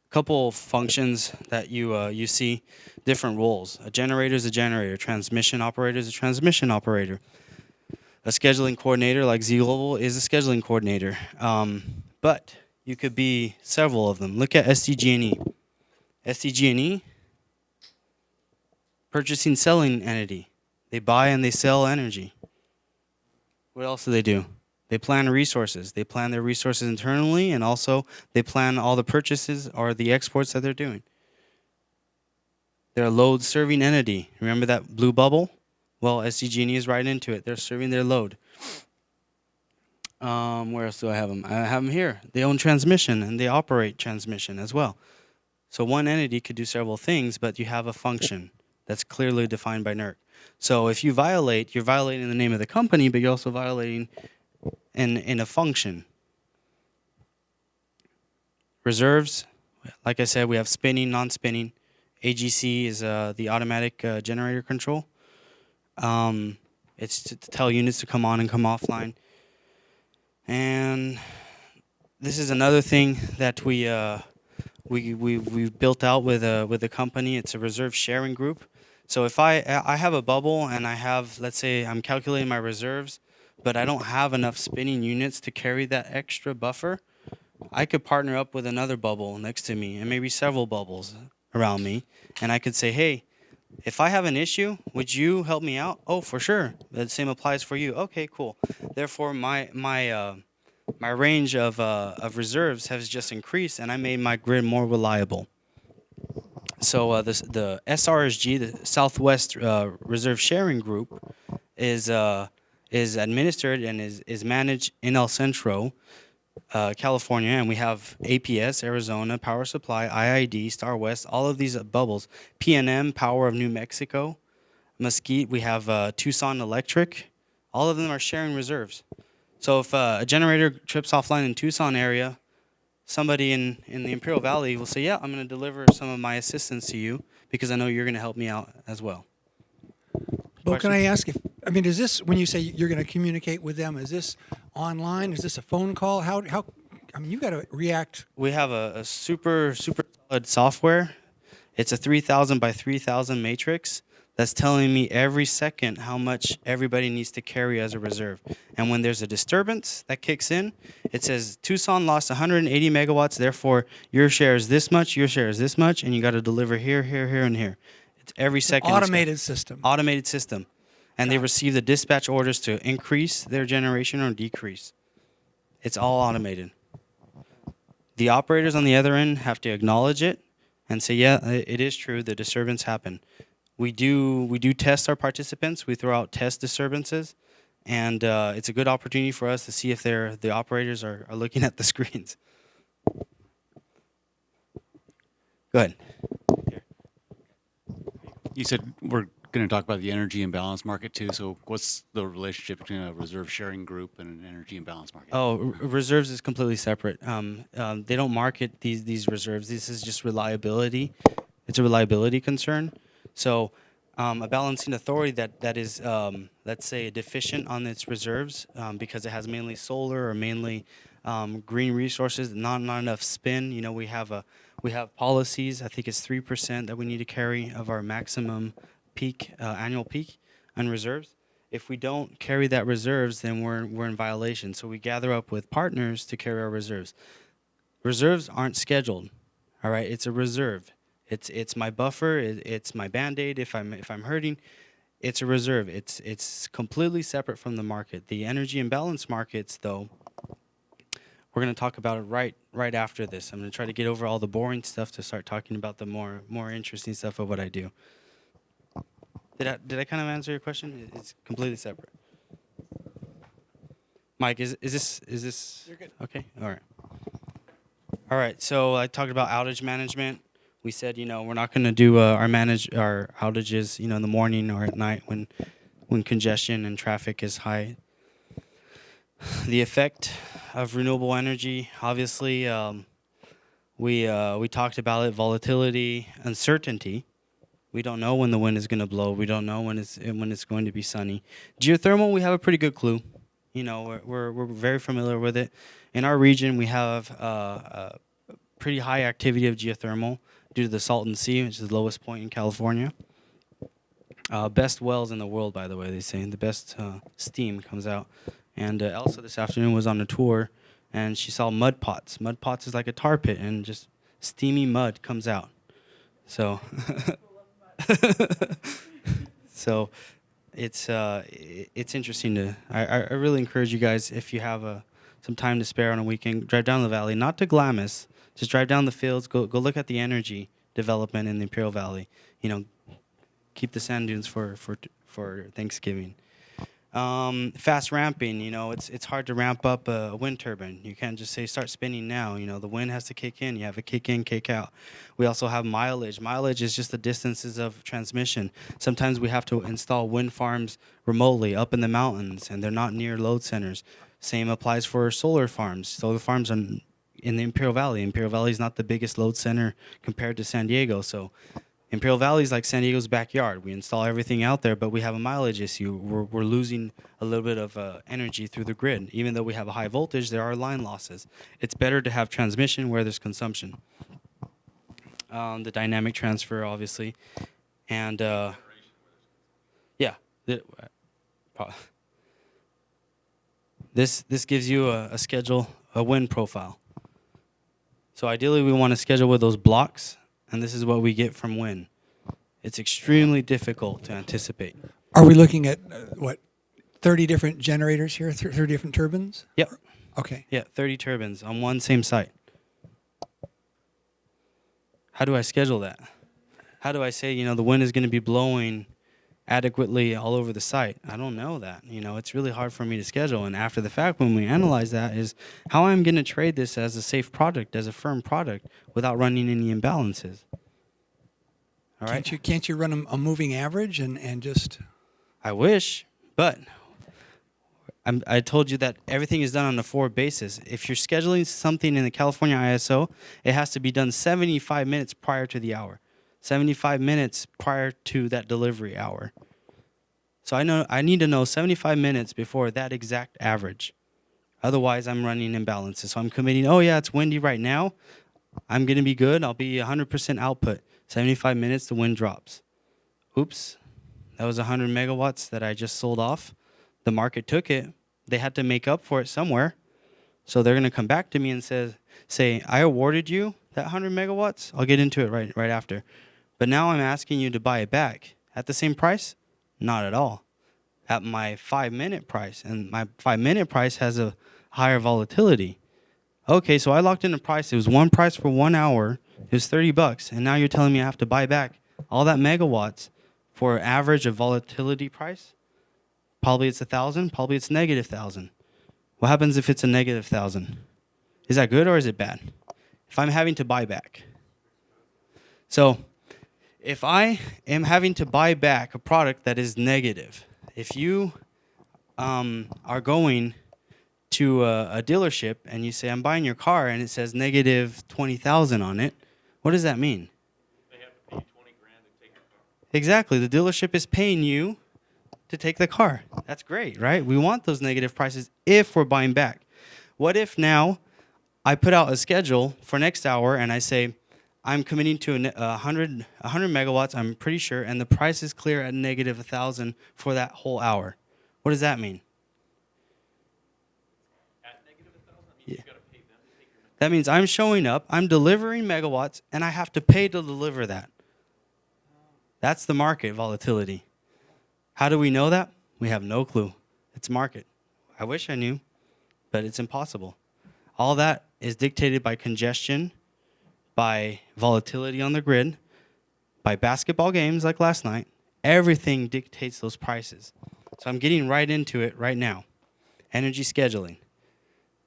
Couple functions that you see, different roles. A generator is a generator. Transmission operator is a transmission operator. A scheduling coordinator like ZGlobal is a scheduling coordinator. But you could be several of them. Look at SDG&E. SDG&E, purchasing selling entity. They buy and they sell energy. What else do? They plan resources. They plan their resources internally, and also they plan all the purchases or the exports that they're doing. They're a load serving entity. Remember that blue bubble? Well, SDG&E is right into it. They're serving their load. Where else do I have them? I have them here. They own transmission and they operate transmission as well. So one entity could do several things, but you have a function that's clearly defined by NERC. So if you violate, you're violating the name of the company, but you're also violating in a function. Reserves, like I said, we have spinning, non-spinning. AGC is the automatic generator control. It's to tell units to come on and come offline. And this is another thing that we've built out with a company. It's a reserve sharing group. So if I have a bubble and I have, let's say I'm calculating my reserves, but I don't have enough spinning units to carry that extra buffer, I could partner up with another bubble next to me and maybe several bubbles around me. And I could say, hey, if I have an issue, would you help me out? Oh, for sure. The same applies for you. Okay, cool. Therefore, my range of reserves has just increased, and I made my grid more reliable. So the SRSG, the Southwest Reserve Sharing Group, is administered and is managed in El Centro, California, and we have APS, Arizona, Power Supply, IID, Star West, all of these bubbles. PNM, Power of New Mexico, Mesquite, we have Tucson Electric. All of them are sharing reserves. So if a generator trips offline in Tucson area, somebody in the Imperial Valley will say, yeah, I'm going to deliver some of my assistance to you because I know you're going to help me out as well. Well, can I ask is this, when you say you're going to communicate with them, is this online? Is this a phone call? You got to react. We have a super solid software. It's a 3,000 by 3,000 matrix that's telling me every second how much everybody needs to carry as a reserve. And when there's a disturbance that kicks in, it says Tucson lost 180 megawatts, therefore your share is this much, your share is this much, and you got to deliver here, here, here, and here. It's every second. Automated system. Automated system. And they receive the dispatch orders to increase their generation or decrease. It's all automated. The operators on the other end have to acknowledge it and say, yeah, it is true, the disturbance happened. We do test our participants. We throw out test disturbances, and it's a good opportunity for us to see if the operators are looking at the screens. Go ahead. You said we're going to talk about the energy imbalance market too. So what's the relationship between a reserve sharing group and an energy imbalance market? Oh, reserves is completely separate. They don't market these reserves. This is just reliability. It's a reliability concern. So a balancing authority that is, let's say, deficient on its reserves because it has mainly solar or mainly green resources, not enough spin. You know, we have policies. I think it's 3% that we need to carry of our maximum peak annual peak on reserves. If we don't carry that reserves, then we're in violation. So we gather up with partners to carry our reserves. Reserves aren't scheduled. All right, it's a reserve. It's my buffer. It's my band-aid if I'm hurting. It's a reserve. It's completely separate from the market. The energy imbalance markets, though, we're going to talk about it right after this. I'm going to try to get over all the boring stuff to start talking about the more interesting stuff of what I do. Did I kind of answer your question? It's completely separate. Mike, is this You're good. okay? All right. So I talked about outage management. We said, you know, we're not going to do our outages, you know, in the morning or at night when congestion and traffic is high. The effect of renewable energy, obviously, we talked about it: volatility, uncertainty. We don't know when the wind is going to blow. We don't know when it's going to be sunny. Geothermal, we have a pretty good clue. You know, we're very familiar with it. In our region, we have a pretty high activity of geothermal due to the Salton Sea, which is the lowest point in California. Best wells in the world, by the way, they say. The best steam comes out. And Elsa this afternoon was on a tour, and she saw mud pots. Mud pots is like a tar pit, and just steamy mud comes out. So... So it's interesting to I really encourage you guys, if you have some time to spare on a weekend, drive down the valley, not to Glamis, just drive down the fields, go look at the energy development in the Imperial Valley. You know, keep the sand dunes for Thanksgiving. Fast ramping, you know, it's hard to ramp up a wind turbine. You can't just say start spinning now. You know, the wind has to kick in. You have a kick in, kick out. We also have mileage. Mileage is just the distances of transmission. Sometimes we have to install wind farms remotely up in the mountains, and they're not near load centers. Same applies for solar farms. Solar farms are in the Imperial Valley. Imperial Valley is not the biggest load center compared to San Diego, so Imperial Valley is like San Diego's backyard. We install everything out there, but we have a mileage issue. We're losing a little bit of energy through the grid. Even though we have a high voltage, there are line losses. It's better to have transmission where there's consumption. The dynamic transfer, obviously. And, yeah. This gives you a schedule, a wind profile. So ideally, we want to schedule with those blocks. And this is what we get from wind. It's extremely difficult to anticipate. Are we looking at, 30 different generators here, 30 different turbines? Yep. Okay. Yeah, 30 turbines on one same site. How do I schedule that? How do I say, you know, the wind is going to be blowing adequately all over the site? I don't know that. You know, it's really hard for me to schedule. And after the fact, when we analyze that, is how I'm going to trade this as a safe product, as a firm product, without running any imbalances. All right. Can't you run a moving average and just? I wish, but I told you that everything is done on a forward basis. If you're scheduling something in the California ISO, it has to be done 75 minutes prior to the hour. 75 minutes prior to that delivery hour. So I need to know 75 minutes before that exact average. Otherwise, I'm running imbalances. So I'm committing, oh yeah, it's windy right now. I'm going to be good. I'll be 100% output. 75 minutes, the wind drops. Oops, that was 100 megawatts that I just sold off. The market took it. They had to make up for it somewhere. So they're going to come back to me and say, I awarded you that 100 megawatts. I'll get into it right after. But now I'm asking you to buy it back at the same price? Not at all. At my 5-minute price. And my 5-minute price has a higher volatility. Okay, so I locked in a price. It was one price for 1 hour. It was $30. And now you're telling me I have to buy back all that megawatts for an average of volatility price? Probably it's 1,000. Probably it's negative 1,000. What happens if it's a negative 1,000? Is that good or is it bad? If I'm having to buy back. So if I am having to buy back a product that is negative, if you are going to a dealership and you say, I'm buying your car, and it says negative 20,000 on it, what does that mean? They have to pay you 20 grand to take your car. Exactly. The dealership is paying you to take the car. That's great, right? We want those negative prices if we're buying back. What if now I put out a schedule for next hour and I say, I'm committing to 100 megawatts, I'm pretty sure, and the price is clear at negative 1,000 for that whole hour. What does that mean? That means I'm showing up, I'm delivering megawatts, and I have to pay to deliver that. That's the market volatility. How do we know that? We have no clue. It's market. I wish I knew, but it's impossible. All that is dictated by congestion, by volatility on the grid, by basketball games like last night. Everything dictates those prices. So I'm getting right into it right now. Energy scheduling.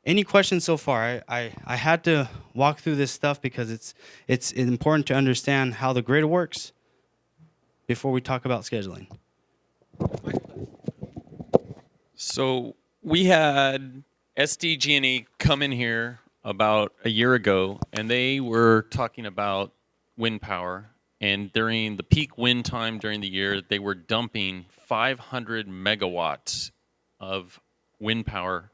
Any questions so far? I had to walk through this stuff because it's important to understand how the grid works before we talk about scheduling. So we had SDG&E come in here about a year ago, and they were talking about wind power. And during the peak wind time during the year, they were dumping 500 megawatts of wind power.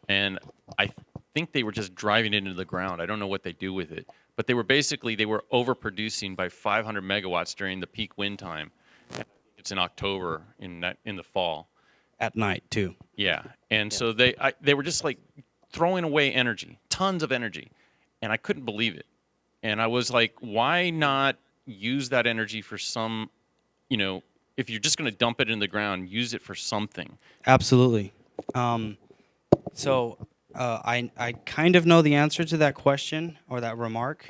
And I think they were just driving it into the ground. I don't know what they do with it. But they were overproducing by 500 megawatts during the peak wind time. It's in October in the fall. At night, too. Yeah. And so they were just like throwing away energy, tons of energy. And I couldn't believe it. And I was like, why not use that energy for some, if you're just going to dump it in the ground, use it for something. Absolutely. So I kind of know the answer to that question or that remark.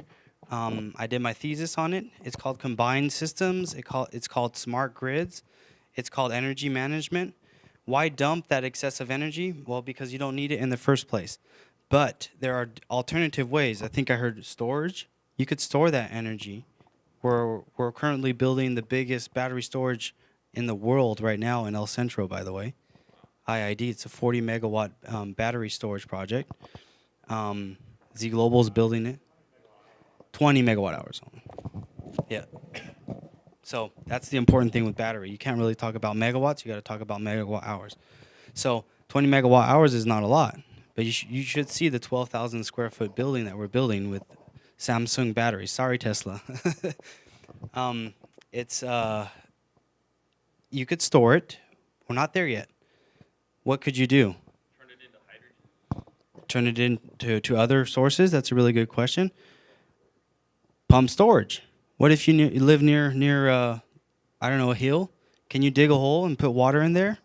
I did my thesis on it. It's called combined systems. It's called smart grids. It's called energy management. Why dump that excessive energy? Well, because you don't need it in the first place. But there are alternative ways. I think I heard storage. You could store that energy. We're currently building the biggest battery storage in the world right now in El Centro, by the way. IID, it's a 40 megawatt battery storage project. ZGlobal is building it. 20 megawatt hours only. Yeah. So that's the important thing with battery. You can't really talk about megawatts. You got to talk about megawatt hours. So 20 megawatt hours is not a lot, but you should see the 12,000 square foot building that we're building with Samsung batteries. Sorry, Tesla. You could store it. We're not there yet. What could you do? Turn it into hydrogen. Turn it into other sources? That's a really good question. Pump storage. What if you live near I don't know, a hill? Can you dig a hole and put water in there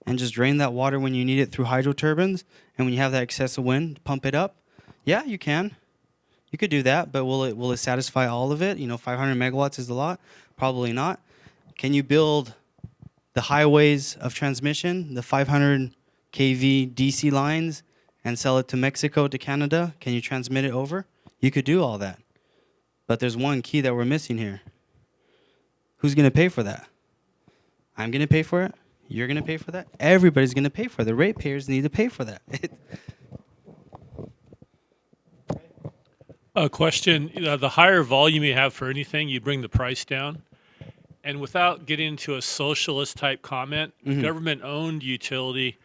and just drain that water when you need it through hydro turbines? And when you have that excessive wind, pump it up? Yeah, you can. You could do that, but will it satisfy all of it? 500 megawatts is a lot? Probably not. Can you build the highways of transmission, the 500 kV DC lines, and sell it to Mexico, to Canada? Can you transmit it over? You could do all that. But there's one key that we're missing here. Who's going to pay for that? I'm going to pay for it. You're going to pay for that. Everybody's going to pay for it. The ratepayers need to pay for that. A question, the higher volume you have for anything, you bring the price down. And without getting into a socialist type comment, government-owned utility,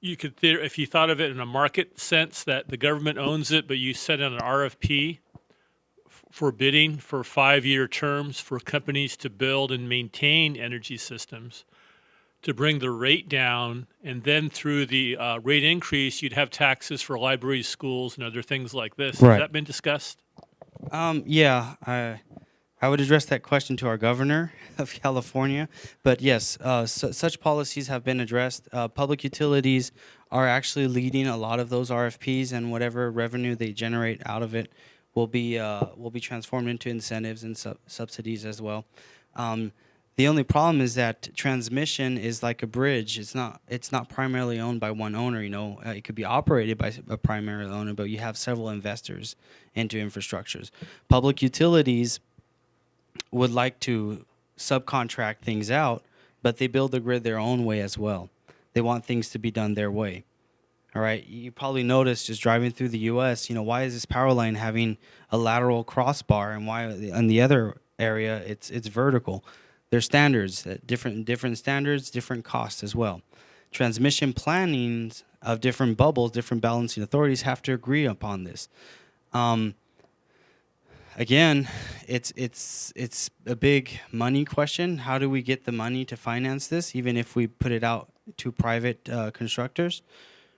you could, if you thought of it in a market sense, that the government owns it, but you set in an RFP for bidding for 5-year terms for companies to build and maintain energy systems to bring the rate down, and then through the rate increase, you'd have taxes for libraries, schools, and other things like this. Right. Has that been discussed? Yeah, I would address that question to our governor of California. But yes, such policies have been addressed. Public utilities are actually leading a lot of those RFPs, and whatever revenue they generate out of it will be transformed into incentives and subsidies as well. The only problem is that transmission is like a bridge. It's not primarily owned by one owner. It could be operated by a primary owner, but you have several investors into infrastructures. Public utilities would like to subcontract things out, but they build the grid their own way as well. They want things to be done their way. All right, you probably noticed just driving through the U.S., why is this power line having a lateral crossbar, and why in the other area it's vertical? There's standards, different standards, different costs as well. Transmission plannings of different bubbles, different balancing authorities have to agree upon this. Again, it's a big money question. How do we get the money to finance this, even if we put it out to private constructors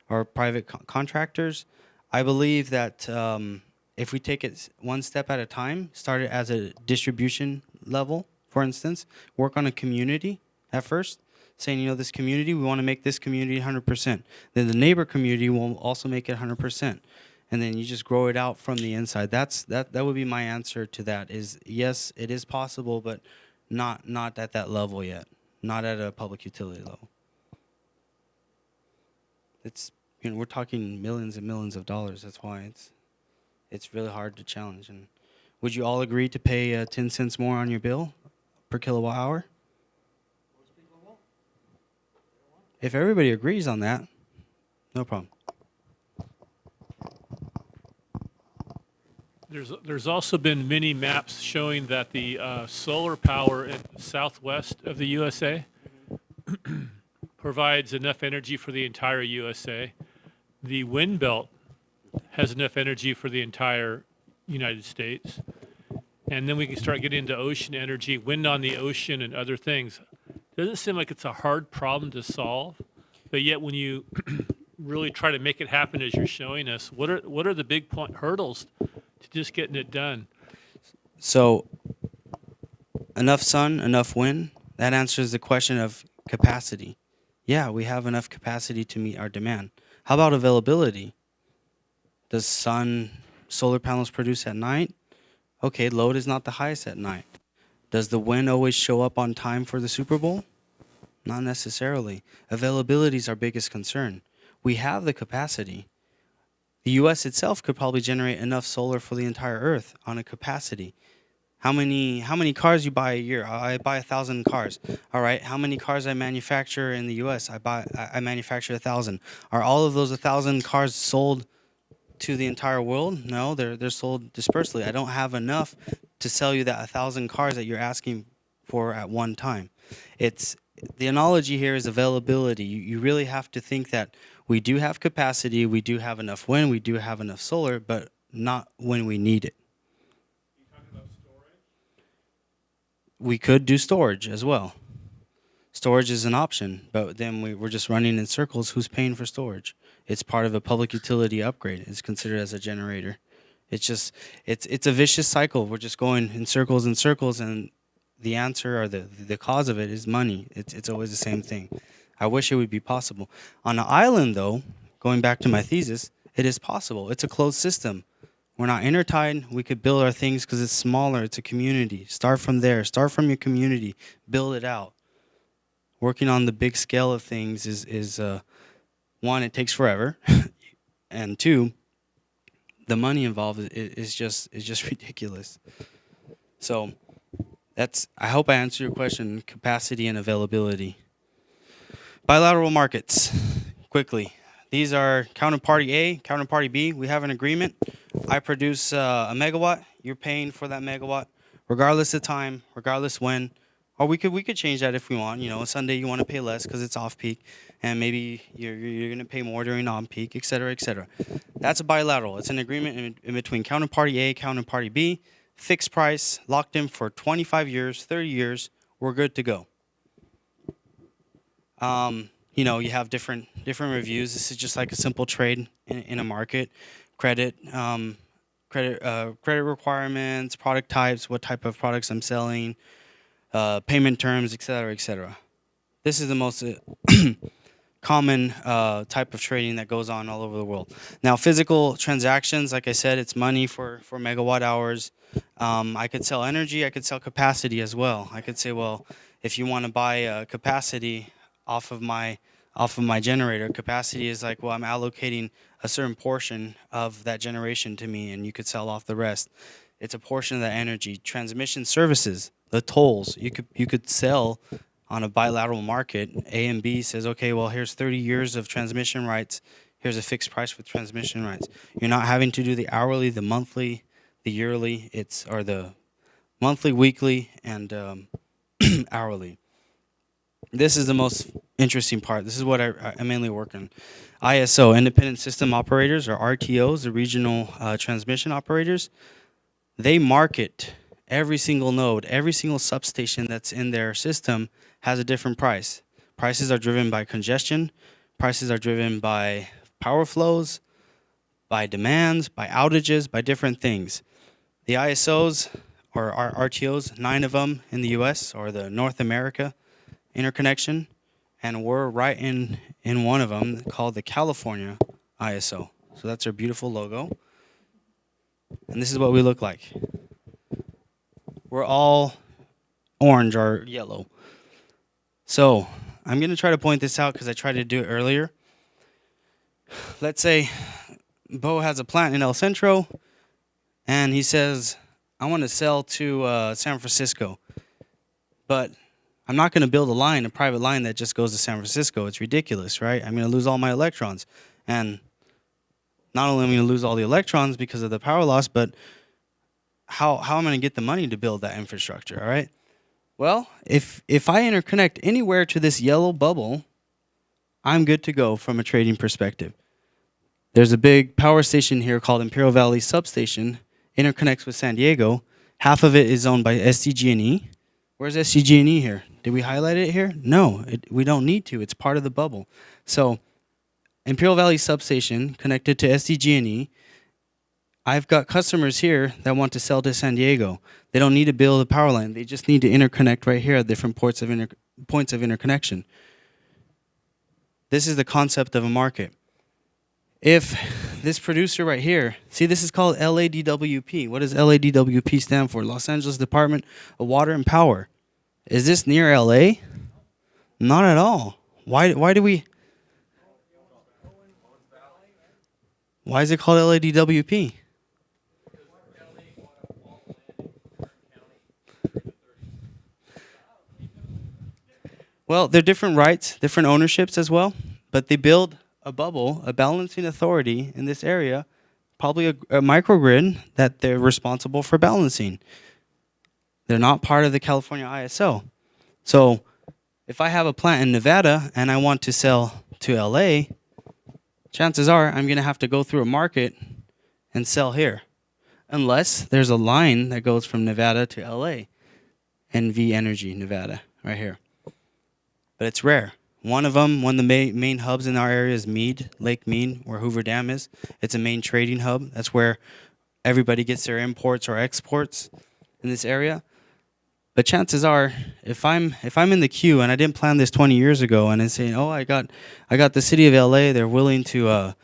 or private contractors? I believe that if we take it one step at a time, start it as a distribution level, for instance, work on a community at first, saying, this community, we want to make this community 100%. Then the neighbor community will also make it 100%. And then you just grow it out from the inside. That would be my answer to that is, yes, it is possible, but not at that level yet, not at a public utility level. It's, we're talking millions and millions of dollars. That's why it's really hard to challenge. And would you all agree to pay 10 cents more on your bill per kilowatt hour? If everybody agrees on that, no problem. There's also been many maps showing that the solar power in the southwest of the USA provides enough energy for the entire USA. The wind belt has enough energy for the entire United States. And then we can start getting into ocean energy, wind on the ocean and other things. Doesn't seem like it's a hard problem to solve, but yet when you really try to make it happen as you're showing us, what are the big hurdles to just getting it done? So enough sun, enough wind, that answers the question of capacity. Yeah, we have enough capacity to meet our demand. How about availability? Does solar panels produce at night? Okay, load is not the highest at night. Does the wind always show up on time for the Super Bowl? Not necessarily. Availability is our biggest concern. We have the capacity. The U.S. itself could probably generate enough solar for the entire Earth on a capacity. How many cars you buy a year? I buy 1,000 cars. All right. How many cars I manufacture in the U.S.? I manufacture 1,000. Are all of those 1,000 cars sold to the entire world? No, they're sold dispersely. I don't have enough to sell you that 1,000 cars that you're asking for at one time. The analogy here is availability. You really have to think that we do have capacity, we do have enough wind, we do have enough solar, but not when we need it. You talking about storage? We could do storage as well. Storage is an option, but then we're just running in circles. Who's paying for storage? It's part of a public utility upgrade. It's considered as a generator. It's a vicious cycle. We're just going in circles and circles, and the answer or the cause of it is money. It's always the same thing. I wish it would be possible. On an island, though, going back to my thesis, it is possible. It's a closed system. We're not intertied. We could build our things because it's smaller. It's a community. Start from there. Start from your community. Build it out. Working on the big scale of things is one, it takes forever, and two, the money involved is just ridiculous. So I hope I answered your question, capacity and availability. Bilateral markets, quickly. These are counterparty A, counterparty B. We have an agreement. I produce a megawatt. You're paying for that megawatt, regardless of time, regardless when. Or we could change that if we want. A Sunday you want to pay less because it's off peak, and maybe you're going to pay more during on peak, et cetera, et cetera. That's a bilateral. It's an agreement in between counterparty A, counterparty B, fixed price, locked in for 25 years, 30 years. We're good to go. You have different reviews. This is just like a simple trade in a market. Credit requirements, product types, what type of products I'm selling, payment terms, et cetera, et cetera. This is the most common type of trading that goes on all over the world. Now, physical transactions, like I said, it's money for megawatt hours. I could sell energy. I could sell capacity as well. I could say, well, if you want to buy capacity off of my generator, capacity is like, well, I'm allocating a certain portion of that generation to me, and you could sell off the rest. It's a portion of that energy. Transmission services, the tolls, you could sell on a bilateral market. A and B says, okay, well, here's 30 years of transmission rights. Here's a fixed price with transmission rights. You're not having to do the hourly, the monthly, the yearly. Or the monthly, weekly, and hourly. this is the most interesting part. This is what I mainly work on. ISO, Independent System Operators, or RTOs, the Regional Transmission Operators. They market every single node, every single substation that's in their system has a different price. Prices are driven by congestion. Prices are driven by power flows, by demands, by outages, by different things. The ISOs, or RTOs, 9 of them in the US, or the North America interconnection, and we're right in one of them called the California ISO. So that's our beautiful logo. And this is what we look like. We're all orange or yellow. So I'm going to try to point this out because I tried to do it earlier. Let's say Beau has a plant in El Centro, and he says, I want to sell to San Francisco, but I'm not going to build a private line that just goes to San Francisco. It's ridiculous, right? I'm going to lose all my electrons. And not only am I going to lose all the electrons because of the power loss, but how am I going to get the money to build that infrastructure, all right? Well, if I interconnect anywhere to this yellow bubble, I'm good to go from a trading perspective. There's a big power station here called Imperial Valley Substation, interconnects with San Diego. Half of it is owned by SDG&E. Where's SDG&E here? Did we highlight it here? No, we don't need to. It's part of the bubble. So Imperial Valley Substation connected to SDG&E. I've got customers here that want to sell to San Diego. They don't need to build a power line. They just need to interconnect right here at different points of interconnection. This is the concept of a market. If this producer right here, see, this is called LADWP. What does LADWP stand for? Los Angeles Department of Water and Power. Is this near LA? Not at all. Why do we? Why is it called LADWP? Well, they're different rights, different ownerships as well, but they build a bubble, a balancing authority in this area, probably a microgrid that they're responsible for balancing. They're not part of the California ISO. So if I have a plant in Nevada and I want to sell to LA, chances are I'm going to have to go through a market and sell here, unless there's a line that goes from Nevada to LA, NV Energy Nevada, right here. But it's rare. One of the main hubs in our area is Mead, Lake Mead, where Hoover Dam is. It's a main trading hub. That's where everybody gets their imports or exports in this area. But chances are, if I'm in the queue and I didn't plan this 20 years ago, and I'm saying, oh, I got the city of LA, they're willing to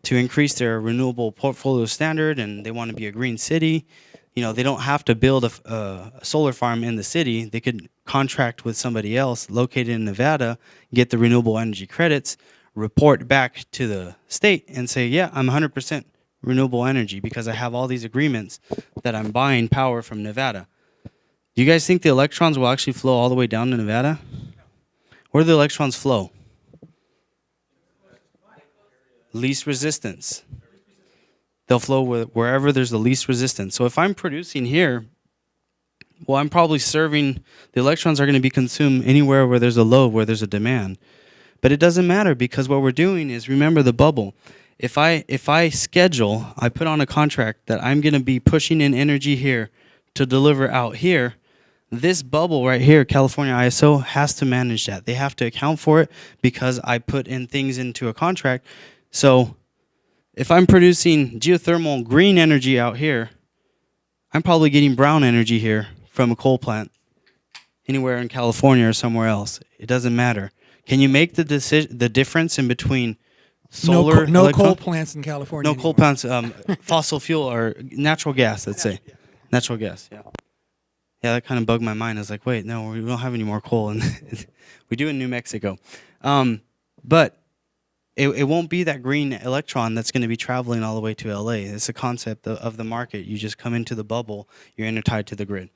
increase their renewable portfolio standard, and they want to be a green city. You know, they don't have to build a solar farm in the city. They could contract with somebody else located in Nevada, get the renewable energy credits, report back to the state and say, yeah, I'm 100% renewable energy because I have all these agreements that I'm buying power from Nevada. Do you guys think the electrons will actually flow all the way down to Nevada? Where do the electrons flow? Least resistance. They'll flow wherever there's the least resistance. So if I'm producing here, well, I'm probably serving, the electrons are going to be consumed anywhere where there's a load, where there's a demand. But it doesn't matter because what we're doing is, remember the bubble. If I schedule, I put on a contract that I'm going to be pushing in energy here to deliver out here, this bubble right here, California ISO, has to manage that. They have to account for it because I put in things into a contract. So if I'm producing geothermal green energy out here, I'm probably getting brown energy here from a coal plant anywhere in California or somewhere else. It doesn't matter. Can you make the difference in between solar? No coal plants in California. No coal plants, fossil fuel or natural gas, let's say. Natural gas, yeah. Yeah, that kind of bugged my mind. I was like, wait, no, we don't have any more coal. And we do in New Mexico. But it won't be that green electron that's going to be traveling all the way to LA. It's a concept of the market. You just come into the bubble, you're intertied to the grid.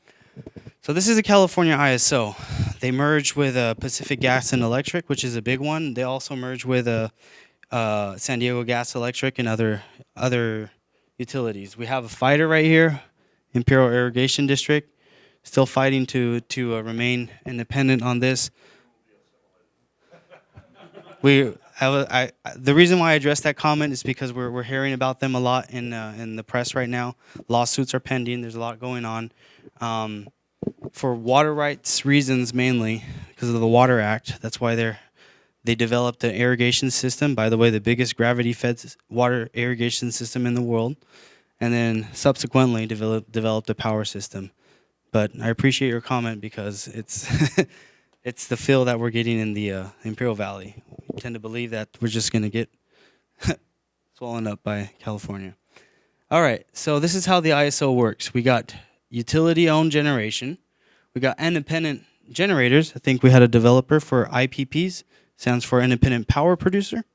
So this is the California ISO. They merged with Pacific Gas and Electric, which is a big one. They also merged with San Diego Gas Electric and other utilities. We have a fighter right here, Imperial Irrigation District, still fighting to remain independent on this. The reason why I addressed that comment is because we're hearing about them a lot in the press right now. Lawsuits are pending. There's a lot going on. For water rights reasons mainly, because of the Water Act. That's why they developed an irrigation system. By the way, the biggest gravity-fed water irrigation system in the world. And then subsequently developed a power system. But I appreciate your comment because it's it's the feel that we're getting in the Imperial Valley. We tend to believe that we're just going to get swollen up by California. All right, so this is how the ISO works. We got utility-owned generation. We got independent generators. I think we had a developer for IPPs. Stands for independent power producer.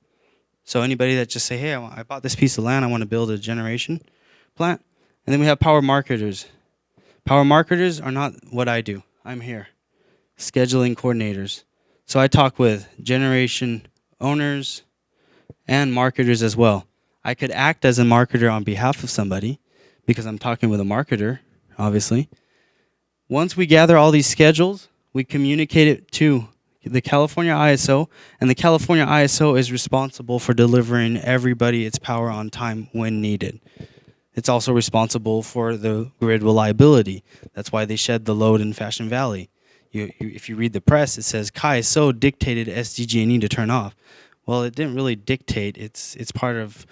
So anybody that just say, hey, I bought this piece of land, I want to build a generation plant. And then we have power marketers. Power marketers are not what I do. I'm here. Scheduling coordinators. So I talk with generation owners and marketers as well. I could act as a marketer on behalf of somebody because I'm talking with a marketer, obviously. Once we gather all these schedules, we communicate it to the California ISO, and the California ISO is responsible for delivering everybody its power on time when needed. It's also responsible for the grid reliability. That's why they shed the load in Fashion Valley. If you read the press, it says CAISO dictated SDG&E to turn off. Well, it didn't really dictate. It's part of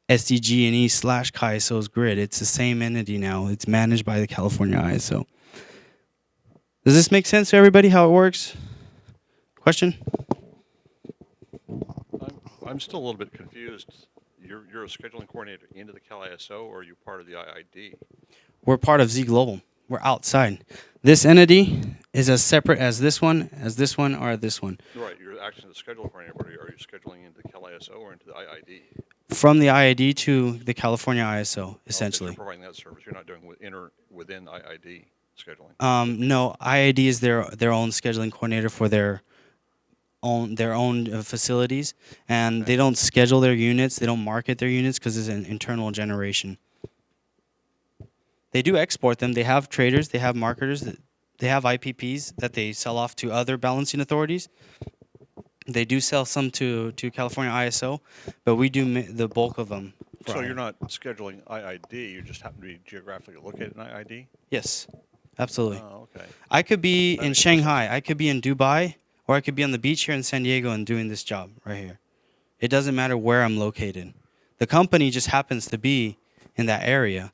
SDG&E/CAISO's grid. It's the same entity now. It's managed by the California ISO. Does this make sense to everybody, how it works? Question? I'm still a little bit confused. You're a scheduling coordinator into the Cal ISO, or are you part of the IID? We're part of ZGlobal. We're outside. This entity is as separate as this one, or this one. Right, you're actually the scheduling coordinator, but are you scheduling into the Cal ISO or into the IID? From the IID to the California ISO, essentially. You're providing that service. You're not doing within IID scheduling. No, IID is their own scheduling coordinator for their own facilities, and they don't schedule their units. They don't market their units because it's an internal generation. They do export them. They have traders. They have marketers. They have IPPs that they sell off to other balancing authorities. They do sell some to California ISO, but we do the bulk of them. So you're not scheduling IID. You just happen to be geographically located in IID? Yes, absolutely. Oh, okay. I could be in Shanghai. I could be in Dubai. Or I could be on the beach here in San Diego and doing this job right here. It doesn't matter where I'm located. The company just happens to be in that area.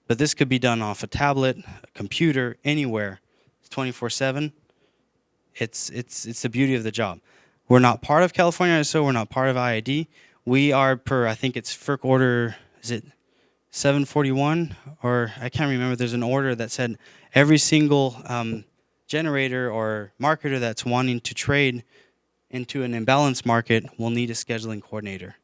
But this could be done off a tablet, a computer, anywhere. It's 24/7. It's the beauty of the job. We're not part of California ISO. We're not part of IID. We are per, I think it's FERC order, is it 741? Or I can't remember. There's an order that said every single generator or marketer that's wanting to trade into an imbalance market will need a scheduling coordinator.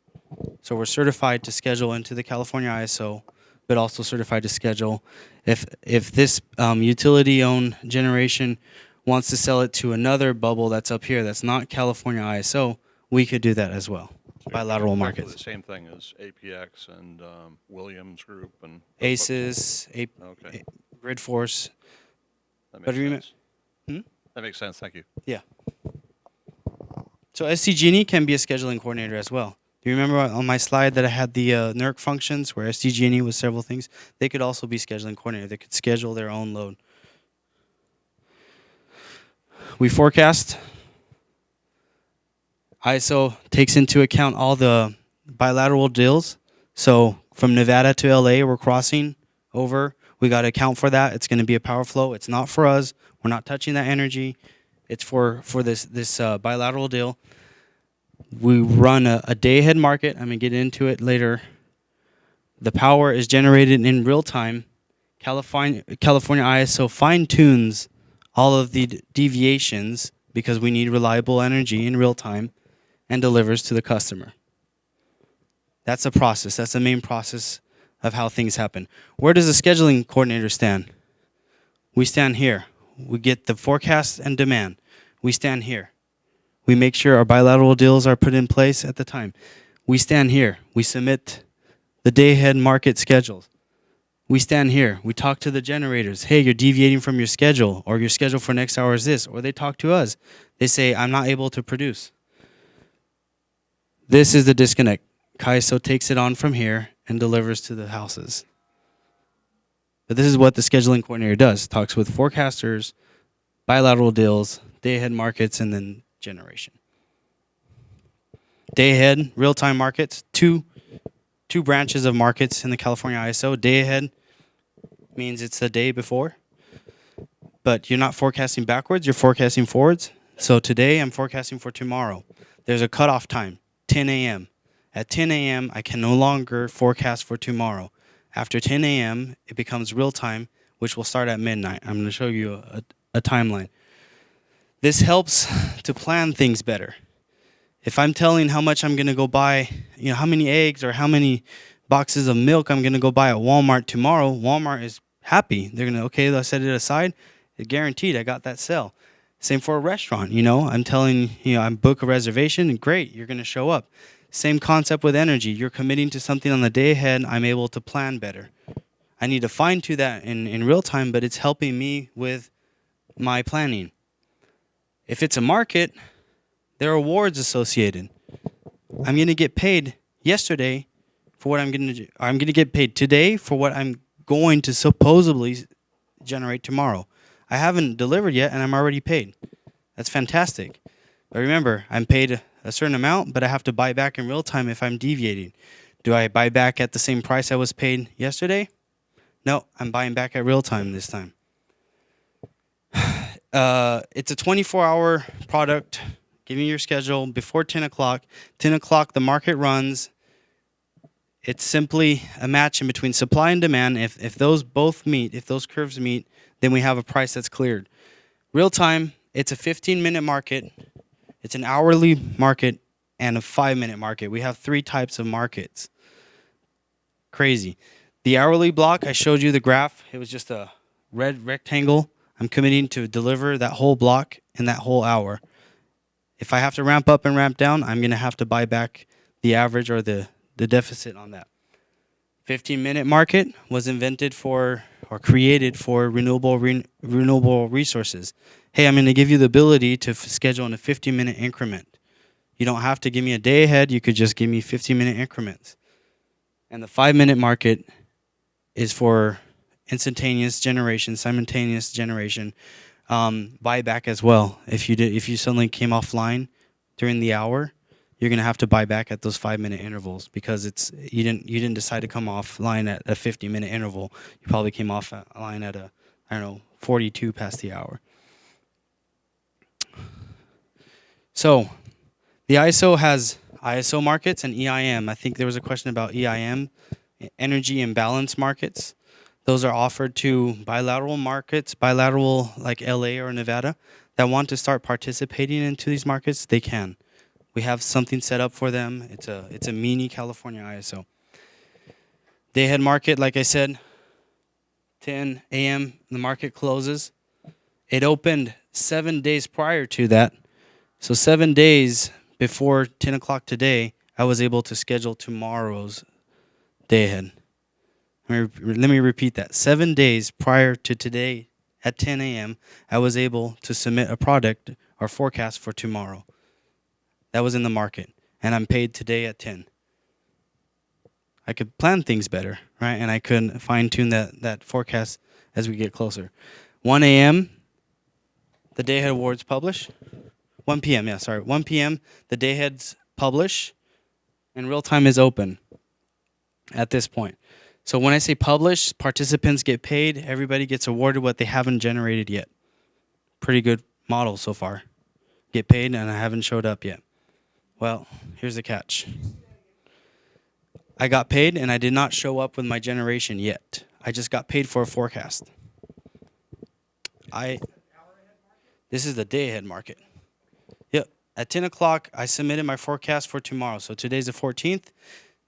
So we're certified to schedule into the California ISO, but also certified to schedule. If this utility-owned generation wants to sell it to another bubble that's up here that's not California ISO, we could do that as well. So Bilateral you're markets. the same thing as APX and Williams Group and ACES, okay. Grid Force. That But makes remember, sense. That makes sense. Thank you. yeah. So SDG&E can be a scheduling coordinator as well. Do you remember on my slide that I had the NERC functions where SDG&E was several things? They could also be scheduling coordinator. They could schedule their own load. We forecast. ISO takes into account all the bilateral deals. So from Nevada to LA, we're crossing over. We got to account for that. It's going to be a power flow. It's not for us. We're not touching that energy. It's for this bilateral deal. We run a day-ahead market. I'm going to get into it later. The power is generated in real time. California ISO fine-tunes all of the deviations because we need reliable energy in real time and delivers to the customer. That's a process. That's the main process of how things happen. Where does the scheduling coordinator stand? We stand here. We get the forecast and demand. We stand here. We make sure our bilateral deals are put in place at the time. We stand here. We submit the day-ahead market schedules. We stand here. We talk to the generators. Hey, you're deviating from your schedule, or your schedule for next hour is this. Or they talk to us. They say, I'm not able to produce. This is the disconnect. ISO takes it on from here and delivers to the houses. But this is what the scheduling coordinator does. Talks with forecasters, bilateral deals, day-ahead markets, and then generation. Day-ahead, real-time markets, two branches of markets in the California ISO. Day-ahead means it's the day before, but you're not forecasting backwards, you're forecasting forwards. So today I'm forecasting for tomorrow. There's a cutoff time, 10 a.m. At 10 a.m., I can no longer forecast for tomorrow. After 10 a.m., it becomes real time, which will start at midnight. I'm going to show you a timeline. This helps to plan things better. If I'm telling how much I'm going to go buy, how many eggs or how many boxes of milk I'm going to go buy at Walmart tomorrow, Walmart is happy. They're going to, okay, I set it aside. It's guaranteed I got that sale. Same for a restaurant, I'm telling, I book a reservation, and great, you're going to show up. Same concept with energy. You're committing to something on the day ahead, I'm able to plan better. I need to fine-tune that in real time, but it's helping me with my planning. If it's a market, there are awards associated. I'm going to get paid yesterday for what I'm going to do. I'm going to get paid today for what I'm going to supposedly generate tomorrow. I haven't delivered yet, and I'm already paid. That's fantastic. But remember, I'm paid a certain amount, but I have to buy back in real time if I'm deviating. Do I buy back at the same price I was paid yesterday? No, I'm buying back at real time this time. It's a 24-hour product. Give me your schedule before 10 o'clock. 10 o'clock, the market runs. It's simply a match in between supply and demand. If those both meet, if those curves meet, then we have a price that's cleared. Real time, it's a 15-minute market. It's an hourly market and a 5-minute market. We have 3 types of markets. Crazy. The hourly block, I showed you the graph. It was just a red rectangle. I'm committing to deliver that whole block in that whole hour. If I have to ramp up and ramp down, I'm going to have to buy back the average or the deficit on that. 15-minute market was invented for or created for renewable resources. Hey, I'm going to give you the ability to schedule in a 15-minute increment. You don't have to give me a day ahead. You could just give me 15-minute increments. And the 5-minute market is for instantaneous generation, simultaneous generation, buyback as well. If you suddenly came offline during the hour, you're going to have to buy back at those 5-minute intervals because you didn't decide to come offline at a 50-minute interval. You probably came offline at 42 past the hour. So the ISO has ISO markets and EIM. I think there was a question about EIM, energy imbalance markets. Those are offered to bilateral markets, bilateral like LA or Nevada, that want to start participating into these markets. They can. We have something set up for them. It's a mini California ISO. Day-ahead market, like I said, 10 a.m. the market closes. It opened 7 days prior to that. So 7 days before 10 o'clock today, I was able to schedule tomorrow's day ahead. Let me repeat that. 7 days prior to today at 10 a.m., I was able to submit a product or forecast for tomorrow. That was in the market, and I'm paid today at 10. I could plan things better, right? And I could fine-tune that forecast as we get closer. 1 a.m., the day-ahead awards publish. 1 p.m., 1 p.m., the day-aheads publish, and real-time is open at this point. So when I say publish, participants get paid, everybody gets awarded what they haven't generated yet. Pretty good model so far. Get paid, and I haven't showed up yet. Well, here's the catch. I got paid, and I did not show up with my generation yet. I just got paid for a forecast. This is the day-ahead market. Yep. At 10 o'clock, I submitted my forecast for tomorrow. So today's the 14th.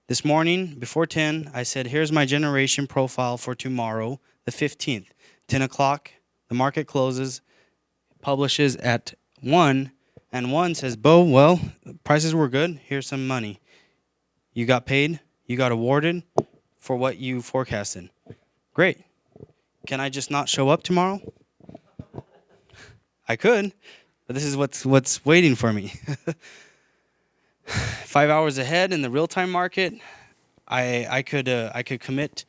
This morning, before 10, I said, here's my generation profile for tomorrow, the 15th. 10 o'clock, the market closes, publishes at 1, and 1 says, Beau, well, prices were good. Here's some money. You got paid. You got awarded for what you forecasted. Great. Can I just not show up tomorrow? I could, but this is what's waiting for me. 5 hours ahead in the real-time market, I could commit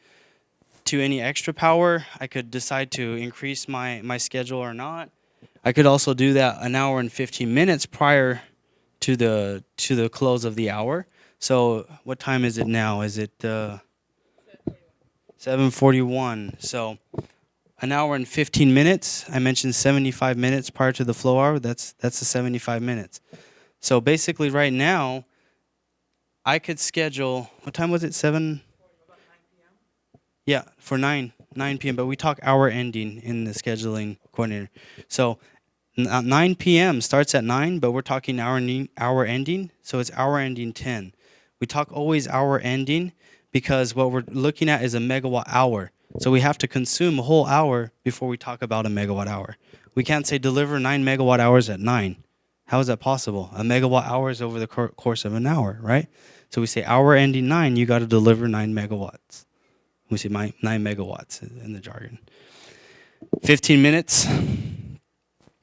to any extra power. I could decide to increase my schedule or not. I could also do that an hour and 15 minutes prior to the close of the hour. So what time is it now? Is it 7:41? So an hour and 15 minutes. I mentioned 75 minutes prior to the flow hour. That's the 75 minutes. So basically right now, I could schedule, what time was it? 7? Yeah, for 9 p.m. But we talk hour ending in the scheduling coordinator. So 9 p.m. starts at 9, but we're talking hour ending. So it's hour ending 10. We talk always hour ending because what we're looking at is a megawatt hour. So we have to consume a whole hour before we talk about a megawatt hour. We can't say deliver 9 megawatt hours at 9. How is that possible? A megawatt hour is over the course of an hour, right? So we say hour ending 9, you got to deliver 9 megawatts. We say 9 megawatts in the jargon. 15 minutes,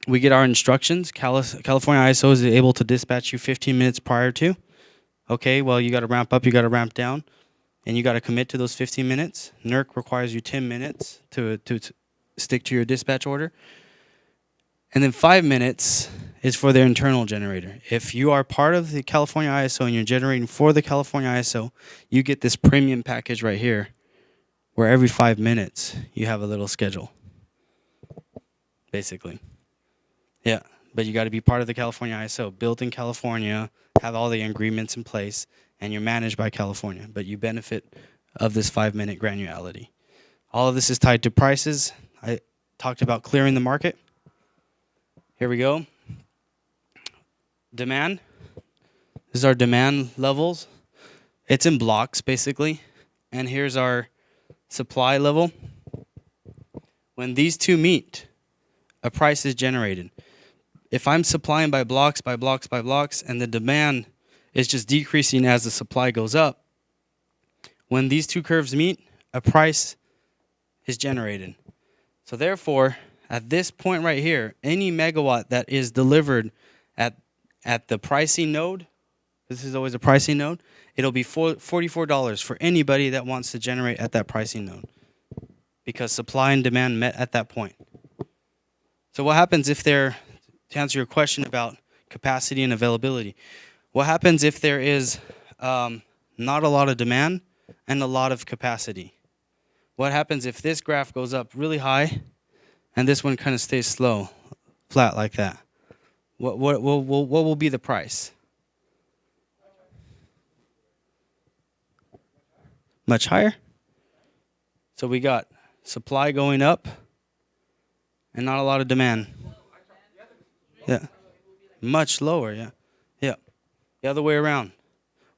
we get our instructions. California ISO is able to dispatch you 15 minutes prior to. Okay, well, you got to ramp up, you got to ramp down, and you got to commit to those 15 minutes. NERC requires you 10 minutes to stick to your dispatch order. And then 5 minutes is for their internal generator. If you are part of the California ISO and you're generating for the California ISO, you get this premium package right here, where every 5 minutes you have a little schedule, basically. Yeah, but you got to be part of the California ISO, built in California, have all the agreements in place, and you're managed by California, but you benefit of this 5-minute granularity. All of this is tied to prices. I talked about clearing the market. Here we go. Demand. This is our demand levels. It's in blocks, basically. And here's our supply level. When these two meet, a price is generated. If I'm supplying by blocks, and the demand is just decreasing as the supply goes up, when these two curves meet, a price is generated. So therefore, at this point right here, any megawatt that is delivered at the pricing node, this is always a pricing node, it'll be $44 for anybody that wants to generate at that pricing node, because supply and demand met at that point. So what happens if to answer your question about capacity and availability, what happens if there is not a lot of demand and a lot of capacity? What happens if this graph goes up really high and this one kind of stays slow, flat like that? What will be the price? Much higher? So we got supply going up and not a lot of demand. Yeah. Much lower, yeah. Yeah. The other way around.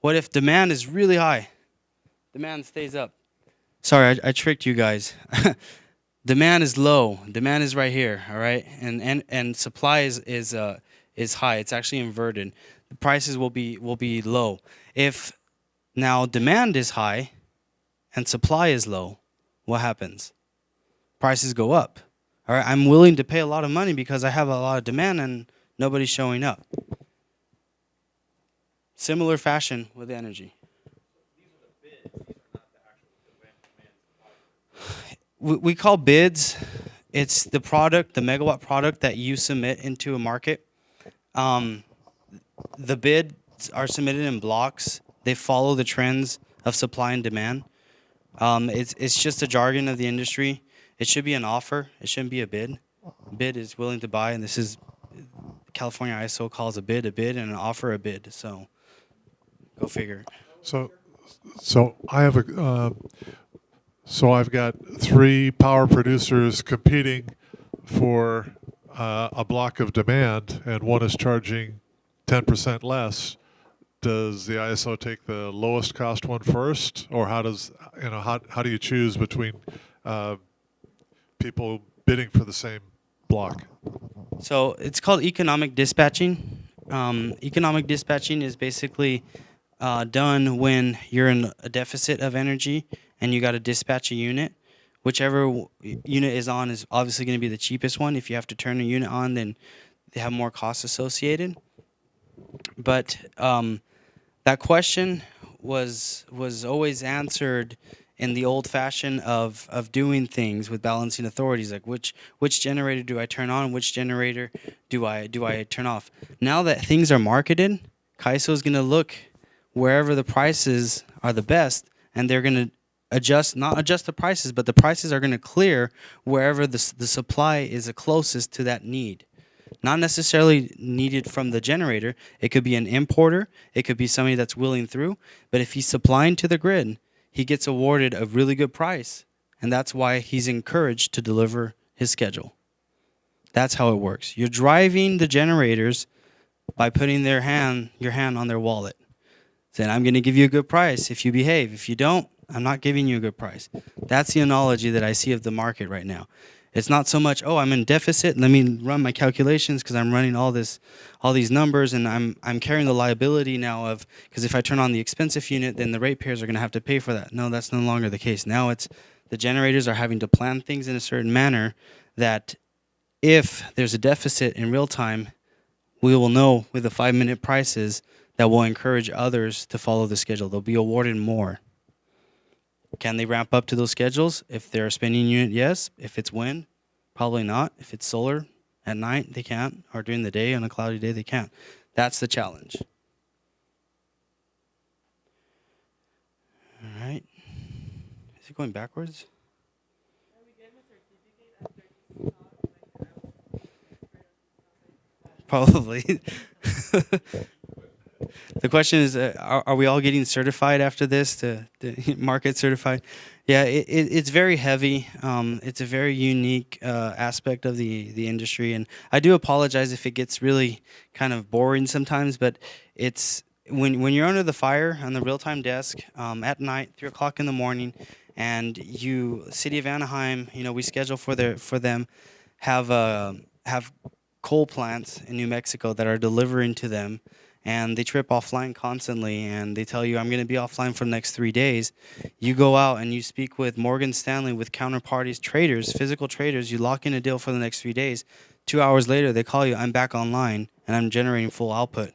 What if demand is really high? Demand stays up. Sorry, I tricked you guys. Demand is low. Demand is right here, all right? And supply is high. It's actually inverted. The prices will be low. If now demand is high and supply is low, what happens? Prices go up. All right, I'm willing to pay a lot of money because I have a lot of demand and nobody's showing up. Similar fashion with energy. We call bids. It's the product, the megawatt product that you submit into a market. The bids are submitted in blocks. They follow the trends of supply and demand. It's just a jargon of the industry. It should be an offer. It shouldn't be a bid. Bid is willing to buy, and this is California ISO calls a bid, and an offer a bid. So go figure. So I have so I've got 3 power producers competing for a block of demand, and one is charging 10% less. Does the ISO take the lowest cost one first, or how do you choose between people bidding for the same block? So it's called economic dispatching. Economic dispatching is basically done when you're in a deficit of energy and you got to dispatch a unit. Whichever unit is on is obviously going to be the cheapest one. If you have to turn a unit on, then they have more costs associated. But that question was always answered in the old fashion of doing things with balancing authorities, like which generator do I turn on, which generator do I turn off. Now that things are marketed, CAISO is going to look wherever the prices are the best, and they're going to not adjust the prices, but the prices are going to clear wherever the supply is the closest to that need. Not necessarily needed from the generator. It could be an importer. It could be somebody that's wheeling through. But if he's supplying to the grid, he gets awarded a really good price. And that's why he's encouraged to deliver his schedule. That's how it works. You're driving the generators by putting your hand on their wallet. Saying, I'm going to give you a good price if you behave. If you don't, I'm not giving you a good price. That's the analogy that I see of the market right now. It's not so much, oh, I'm in deficit, let me run my calculations because I'm running all these numbers, and I'm carrying the liability now of, because if I turn on the expensive unit, then the ratepayers are going to have to pay for that. No, that's no longer the case. Now it's the generators are having to plan things in a certain manner that if there's a deficit in real time, we will know with the 5-minute prices that will encourage others to follow the schedule. They'll be awarded more. Can they ramp up to those schedules? If they're a spinning unit, yes. If it's wind, probably not. If it's solar at night, they can't. Or during the day, on a cloudy day, they can't. That's the challenge. All right. Is it going backwards? Probably. The question is, are we all getting certified after this to market certified? Yeah, it's very heavy. It's a very unique aspect of the industry, and I do apologize if it gets really kind of boring sometimes. But it's when you're under the fire on the real-time desk at night, 3 o'clock in the morning, and City of Anaheim, we schedule for them have coal plants in New Mexico that are delivering to them. And they trip offline constantly, and they tell you, I'm going to be offline for the next 3 days. You go out and you speak with Morgan Stanley, with counterparties, traders, physical traders. You lock in a deal for the next 3 days. 2 hours later, they call you, I'm back online, and I'm generating full output.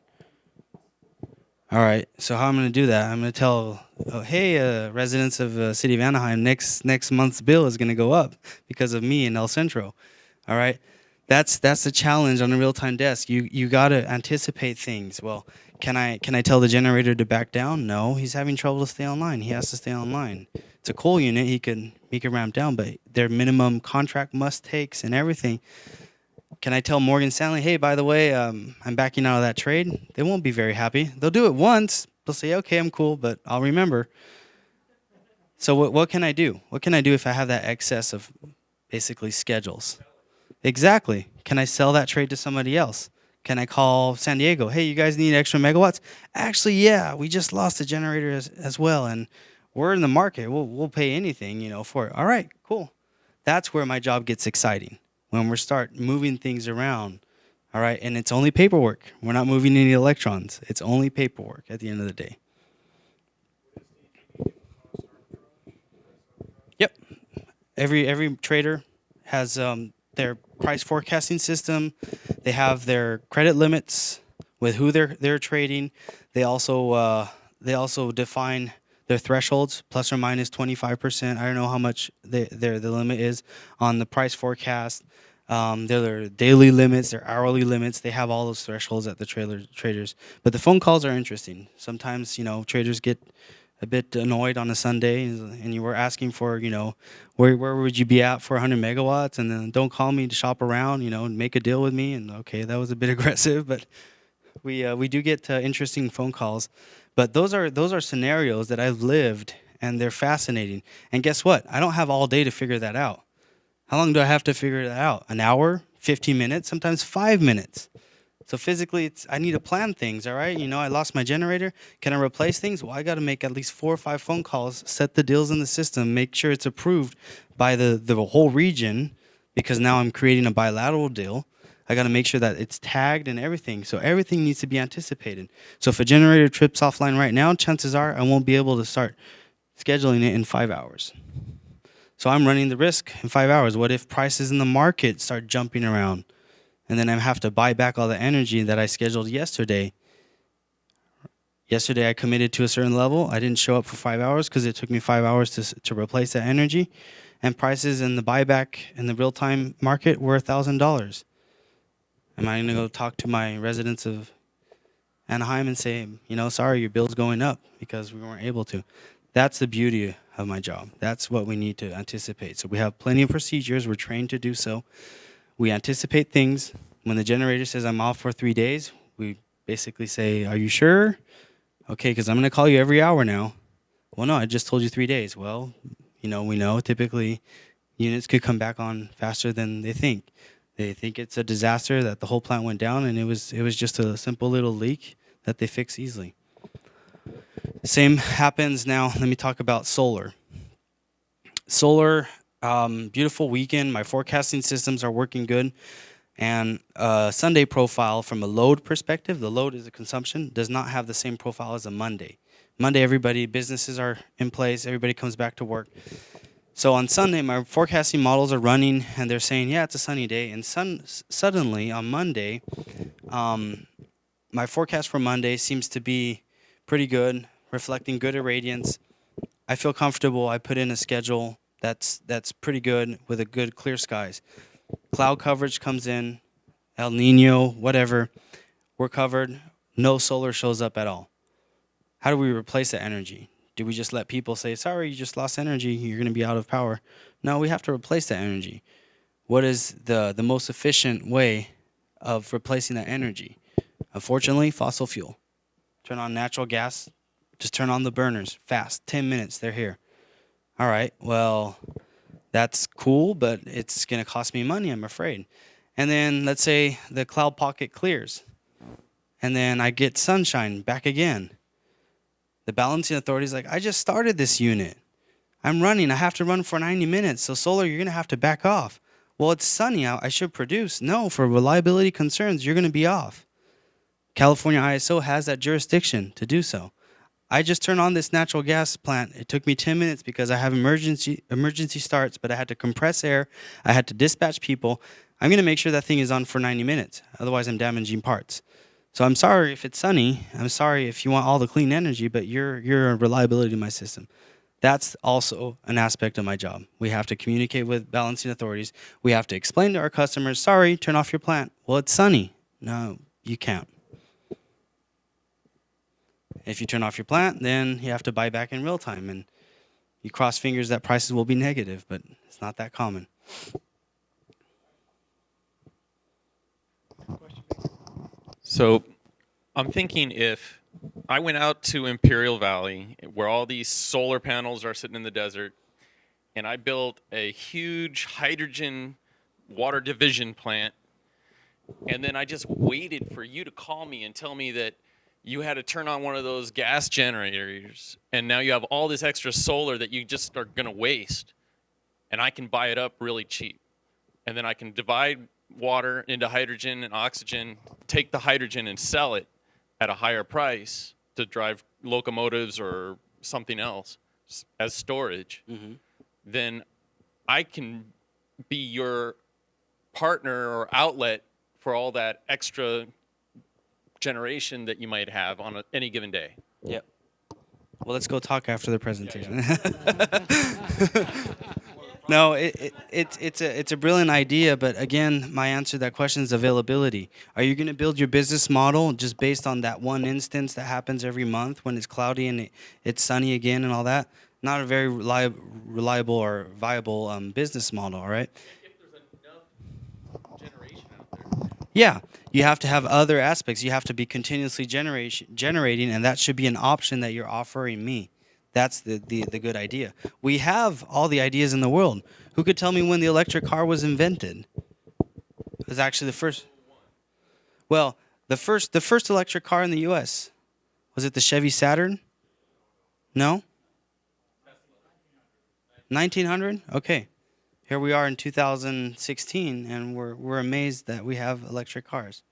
All right, so how I'm going to do that? I'm going to tell, hey, residents of City of Anaheim, next month's bill is going to go up because of me and El Centro. All right? That's the challenge on a real-time desk. You got to anticipate things. Well, can I tell the generator to back down? No, he's having trouble to stay online. He has to stay online. It's a coal unit. He can ramp down, but their minimum contract must takes and everything. Can I tell Morgan Stanley, hey, by the way, I'm backing out of that trade? They won't be very happy. They'll do it once. They'll say, okay, I'm cool, but I'll remember. So what can I do? What can I do if I have that excess of basically schedules? Exactly. Can I sell that trade to somebody else? Can I call San Diego? Hey, you guys need extra megawatts? Actually, yeah, we just lost a generator as well, and we're in the market. We'll pay anything, for it. All right, cool. That's where my job gets exciting, when we start moving things around. All right, and it's only paperwork. We're not moving any electrons. It's only paperwork at the end of the day. Yep. Every trader has their price forecasting system. They have their credit limits with who they're trading. They also define their thresholds, plus or minus 25%. I don't know how much the limit is on the price forecast. Their daily limits, their hourly limits. They have all those thresholds at the traders. But the phone calls are interesting. Sometimes traders get a bit annoyed on a Sunday, and you were asking for, where would you be at for 100 megawatts, and then don't call me to shop around, and make a deal with me. And okay, that was a bit aggressive, but we do get interesting phone calls. But those are scenarios that I've lived, and they're fascinating. And guess what? I don't have all day to figure that out. How long do I have to figure that out? An hour, 15 minutes, sometimes 5 minutes. So physically, I need to plan things, all right? I lost my generator. Can I replace things? Well, I got to make at least 4 or 5 phone calls, set the deals in the system, make sure it's approved by the whole region, because now I'm creating a bilateral deal. I got to make sure that it's tagged and everything. So everything needs to be anticipated. So if a generator trips offline right now, chances are I won't be able to start scheduling it in 5 hours. So I'm running the risk in 5 hours. What if prices in the market start jumping around? And then I have to buy back all the energy that I scheduled yesterday. Yesterday, I committed to a certain level. I didn't show up for 5 hours because it took me 5 hours to replace that energy. And prices in the buyback in the real-time market were $1,000. Am I going to go talk to my residents of Anaheim and say, sorry, your bill's going up because we weren't able to? That's the beauty of my job. That's what we need to anticipate. So we have plenty of procedures. We're trained to do so. We anticipate things. When the generator says I'm off for 3 days, we basically say, are you sure? Okay, because I'm going to call you every hour now. Well, no, I just told you 3 days. Well, we know typically units could come back on faster than they think. They think it's a disaster that the whole plant went down, and it was just a simple little leak that they fix easily. Same happens now. Let me talk about solar. Solar, beautiful weekend. My forecasting systems are working good. And Sunday profile from a load perspective, the load is a consumption, does not have the same profile as a Monday. Monday, businesses are in place, everybody comes back to work. So on Sunday, my forecasting models are running, and they're saying, yeah, it's a sunny day. And suddenly, on Monday, my forecast for Monday seems to be pretty good, reflecting good irradiance. I feel comfortable. I put in a schedule that's pretty good with a good clear skies. Cloud coverage comes in, El Nino, whatever. We're covered. No solar shows up at all. How do we replace that energy? Do we just let people say, sorry, you just lost energy, you're going to be out of power? No, we have to replace that energy. What is the most efficient way of replacing that energy? Unfortunately, fossil fuel. Turn on natural gas, just turn on the burners, fast, 10 minutes, they're here. All right, well, that's cool, but it's going to cost me money, I'm afraid. And then let's say the cloud pocket clears, and then I get sunshine back again. The balancing authority is like, I just started this unit. I'm running. I have to run for 90 minutes. So solar, you're going to have to back off. Well, it's sunny out. I should produce. No, for reliability concerns, you're going to be off. California ISO has that jurisdiction to do so. I just turned on this natural gas plant. It took me 10 minutes because I have emergency starts, but I had to compress air. I had to dispatch people. I'm going to make sure that thing is on for 90 minutes. Otherwise, I'm damaging parts. So I'm sorry if it's sunny. I'm sorry if you want all the clean energy, but you're a reliability to my system. That's also an aspect of my job. We have to communicate with balancing authorities. We have to explain to our customers, sorry, turn off your plant. Well, it's sunny. No, you can't. If you turn off your plant, then you have to buy back in real time. And you cross fingers that prices will be negative, but it's not that common. So I'm thinking if I went out to Imperial Valley, where all these solar panels are sitting in the desert, and I built a huge hydrogen water division plant, and then I just waited for you to call me and tell me that you had to turn on one of those gas generators, and now you have all this extra solar that you just are going to waste, and I can buy it up really cheap. And then I can divide water into hydrogen and oxygen, take the hydrogen and sell it at a higher price to drive locomotives or something else as storage, then I can be your partner or outlet for all that extra generation that you might have on any given day. Yep. Well, let's go talk after the presentation. No, it's a brilliant idea, but again, my answer to that question is availability. Are you going to build your business model just based on that one instance that happens every month when it's cloudy and it's sunny again and all that? Not a very reliable or viable business model, all right? If there's enough generation out there. Yeah, you have to have other aspects. You have to be continuously generating, and that should be an option that you're offering me. That's the good idea. We have all the ideas in the world. Who could tell me when the electric car was invented? It was actually the first. Well, the first electric car in the U.S. Was it the Chevy Saturn? No. 1900? Okay. Here we are in 2016, and we're amazed that we have electric cars.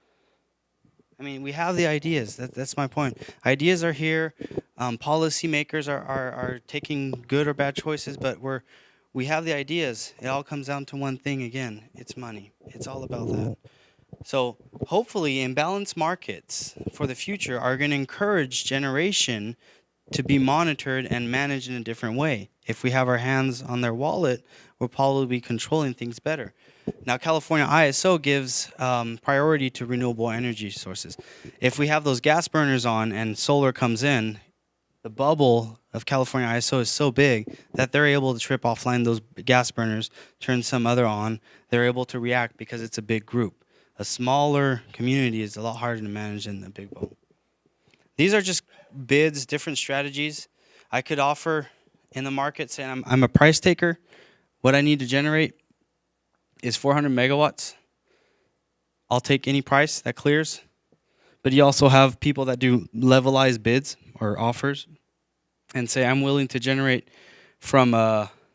I mean, we have the ideas. That's my point. Ideas are here. Policymakers are taking good or bad choices, but we have the ideas. It all comes down to one thing again. It's money. It's all about that. So hopefully imbalanced markets for the future are going to encourage generation to be monitored and managed in a different way. If we have our hands on their wallet, we'll probably be controlling things better. Now, California ISO gives priority to renewable energy sources. If we have those gas burners on and solar comes in, the bubble of California ISO is so big that they're able to trip offline those gas burners, turn some other on. They're able to react because it's a big group. A smaller community is a lot harder to manage than the big bubble. These are just bids, different strategies I could offer in the market. Say I'm a price taker. What I need to generate is 400 megawatts. I'll take any price that clears. But you also have people that do levelized bids or offers and say I'm willing to generate from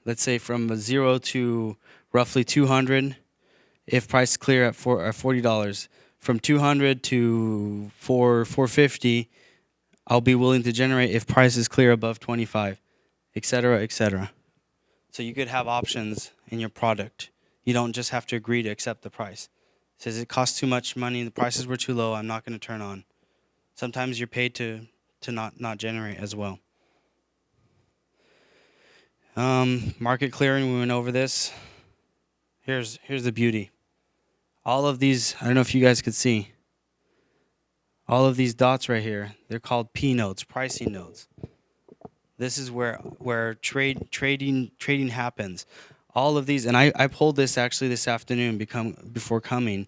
let's say from a 0 to roughly 200 if price clear at $40. From 200 to 450, I'll be willing to generate if price is clear above 25, et cetera, et cetera. So you could have options in your product. You don't just have to agree to accept the price. It says it costs too much money, the prices were too low, I'm not going to turn on. Sometimes you're paid to not generate as well. Market clearing, we went over this. Here's the beauty. All of these, I don't know if you guys could see, all of these dots right here, they're called P nodes, pricing nodes. This is where trading happens. All of these, and I pulled this actually this afternoon before coming.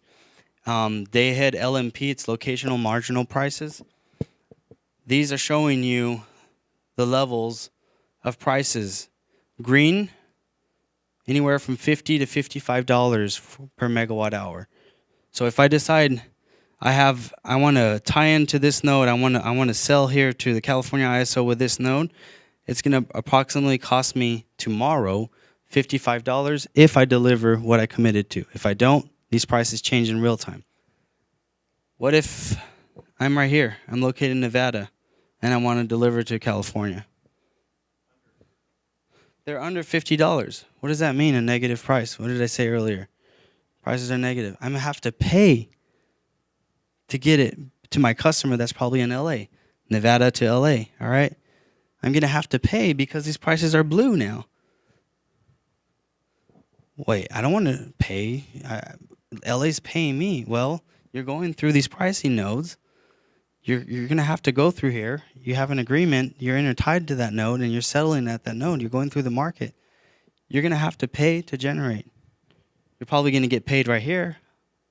They had LMP, it's locational marginal prices. These are showing you the levels of prices. Green, anywhere from $50 to $55 per megawatt hour. So if I decide I want to tie into this node, I want to sell here to the California ISO with this node, it's going to approximately cost me tomorrow $55 if I deliver what I committed to. If I don't, these prices change in real time. What if I'm right here, I'm located in Nevada, and I want to deliver to California? They're under $50. What does that mean, a negative price? What did I say earlier? Prices are negative. I'm going to have to pay to get it to my customer that's probably in LA, Nevada to LA, all right? I'm going to have to pay because these prices are blue now. Wait, I don't want to pay. LA's paying me. Well, you're going through these pricing nodes. You're going to have to go through here. You have an agreement. You're intertied to that node, and you're settling at that node. You're going through the market. You're going to have to pay to generate. You're probably going to get paid right here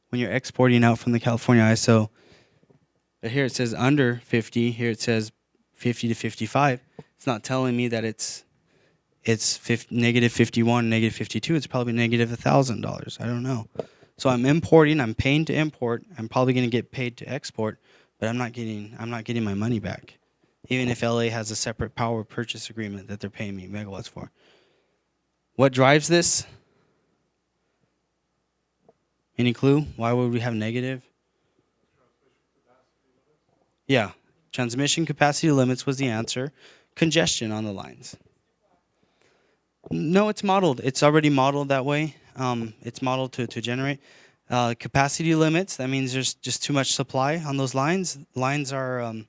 when you're exporting out from the California ISO. But here it says under 50. Here it says 50 to 55. It's not telling me that it's negative 51, negative 52. It's probably negative $1,000. I don't know. So I'm importing. I'm paying to import. I'm probably going to get paid to export. But I'm not getting my money back, even if LA has a separate power purchase agreement that they're paying me megawatts for. What drives this? Any clue? Why would we have negative? Yeah, transmission capacity limits was the answer. Congestion on the lines. No, it's modeled. It's already modeled that way. It's modeled to generate. Capacity limits, that means there's just too much supply on those lines. Lines are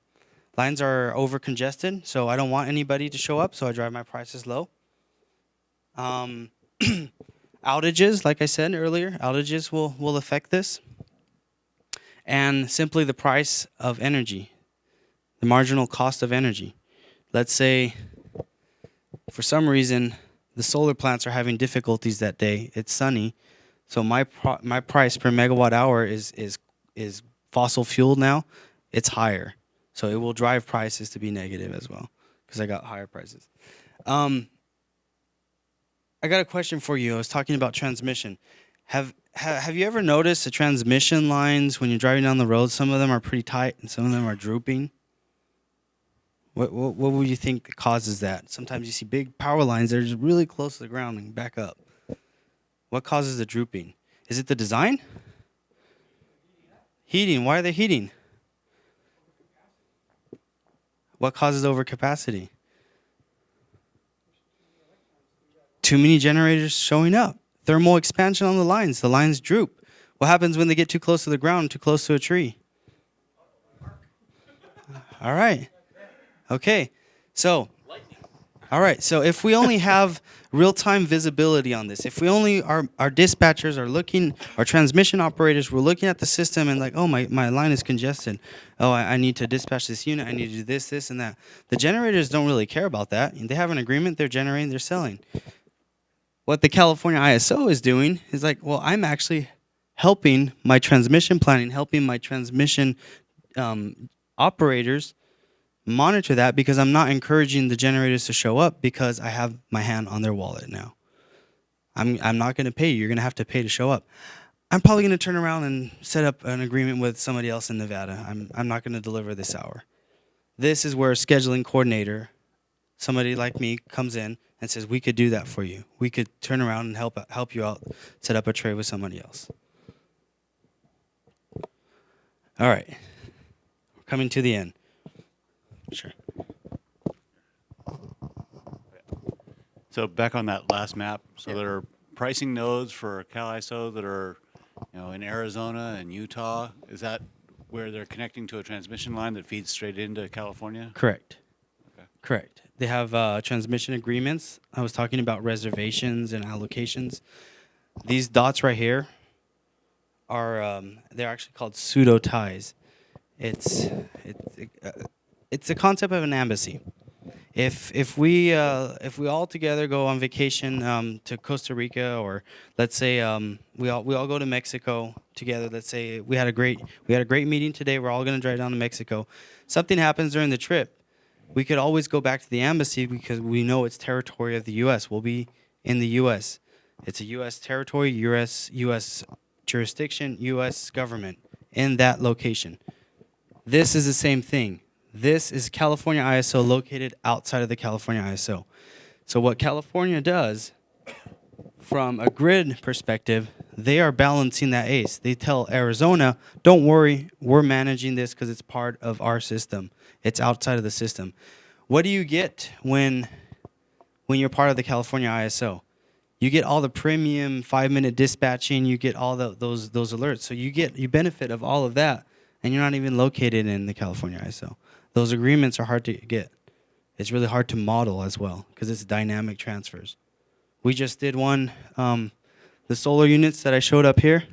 over congested, so I don't want anybody to show up, so I drive my prices low. Outages, like I said earlier, outages will affect this. And simply the price of energy, the marginal cost of energy. Let's say for some reason the solar plants are having difficulties that day. It's sunny. So my price per megawatt hour is fossil fuel now. It's higher, so it will drive prices to be negative as well because I got higher prices. I got a question for you. I was talking about transmission. Have you ever noticed the transmission lines when you're driving down the road? Some of them are pretty tight and some of them are drooping. What would you think causes that? Sometimes you see big power lines that are just really close to the ground and back up. What causes the drooping? Is it the design? Heating. Why are they heating? What causes overcapacity? Too many generators showing up. Thermal expansion on the lines. The lines droop. What happens when they get too close to the ground, too close to a tree? All right. Okay. So, all right. So if we only have real-time visibility on this, if we only our dispatchers are looking, our transmission operators, we're looking at the system and like, oh, my line is congested. Oh, I need to dispatch this unit. I need to do this, this, and that. The generators don't really care about that. They have an agreement. They're generating. They're selling. What the California ISO is doing is like, well, I'm actually helping my transmission planning, helping my transmission operators monitor that because I'm not encouraging the generators to show up because I have my hand on their wallet now. I'm not going to pay you. You're going to have to pay to show up. I'm probably going to turn around and set up an agreement with somebody else in Nevada. I'm not going to deliver this hour. This is where a scheduling coordinator, somebody like me, comes in and says, we could do that for you. We could turn around and help you out, set up a trade with somebody else. All right. We're coming to the end. Sure. So back on that last map, so there are pricing nodes for CalISO that are, in Arizona and Utah. Is that where they're connecting to a transmission line that feeds straight into California? Correct. Okay. Correct. They have transmission agreements. I was talking about reservations and allocations. These dots right here are they're actually called pseudo ties. It's a concept of an embassy. If we all together go on vacation to Costa Rica, or let's say we all go to Mexico together. Let's say we had a great meeting today. We're all going to drive down to Mexico. Something happens during the trip. We could always go back to the embassy because we know it's territory of the U.S. We'll be in the U.S. It's a U.S. territory, U.S. jurisdiction, U.S. government in that location. This is the same thing. This is California ISO located outside of the California ISO. So what California does, from a grid perspective, they are balancing that ace. They tell Arizona, don't worry, we're managing this because it's part of our system. It's outside of the system. What do you get when you're part of the California ISO? You get all the premium 5-minute dispatching. You get all those alerts. So you benefit of all of that, and you're not even located in the California ISO. Those agreements are hard to get. It's really hard to model as well because it's dynamic transfers. We just did one, the solar units that I showed up here.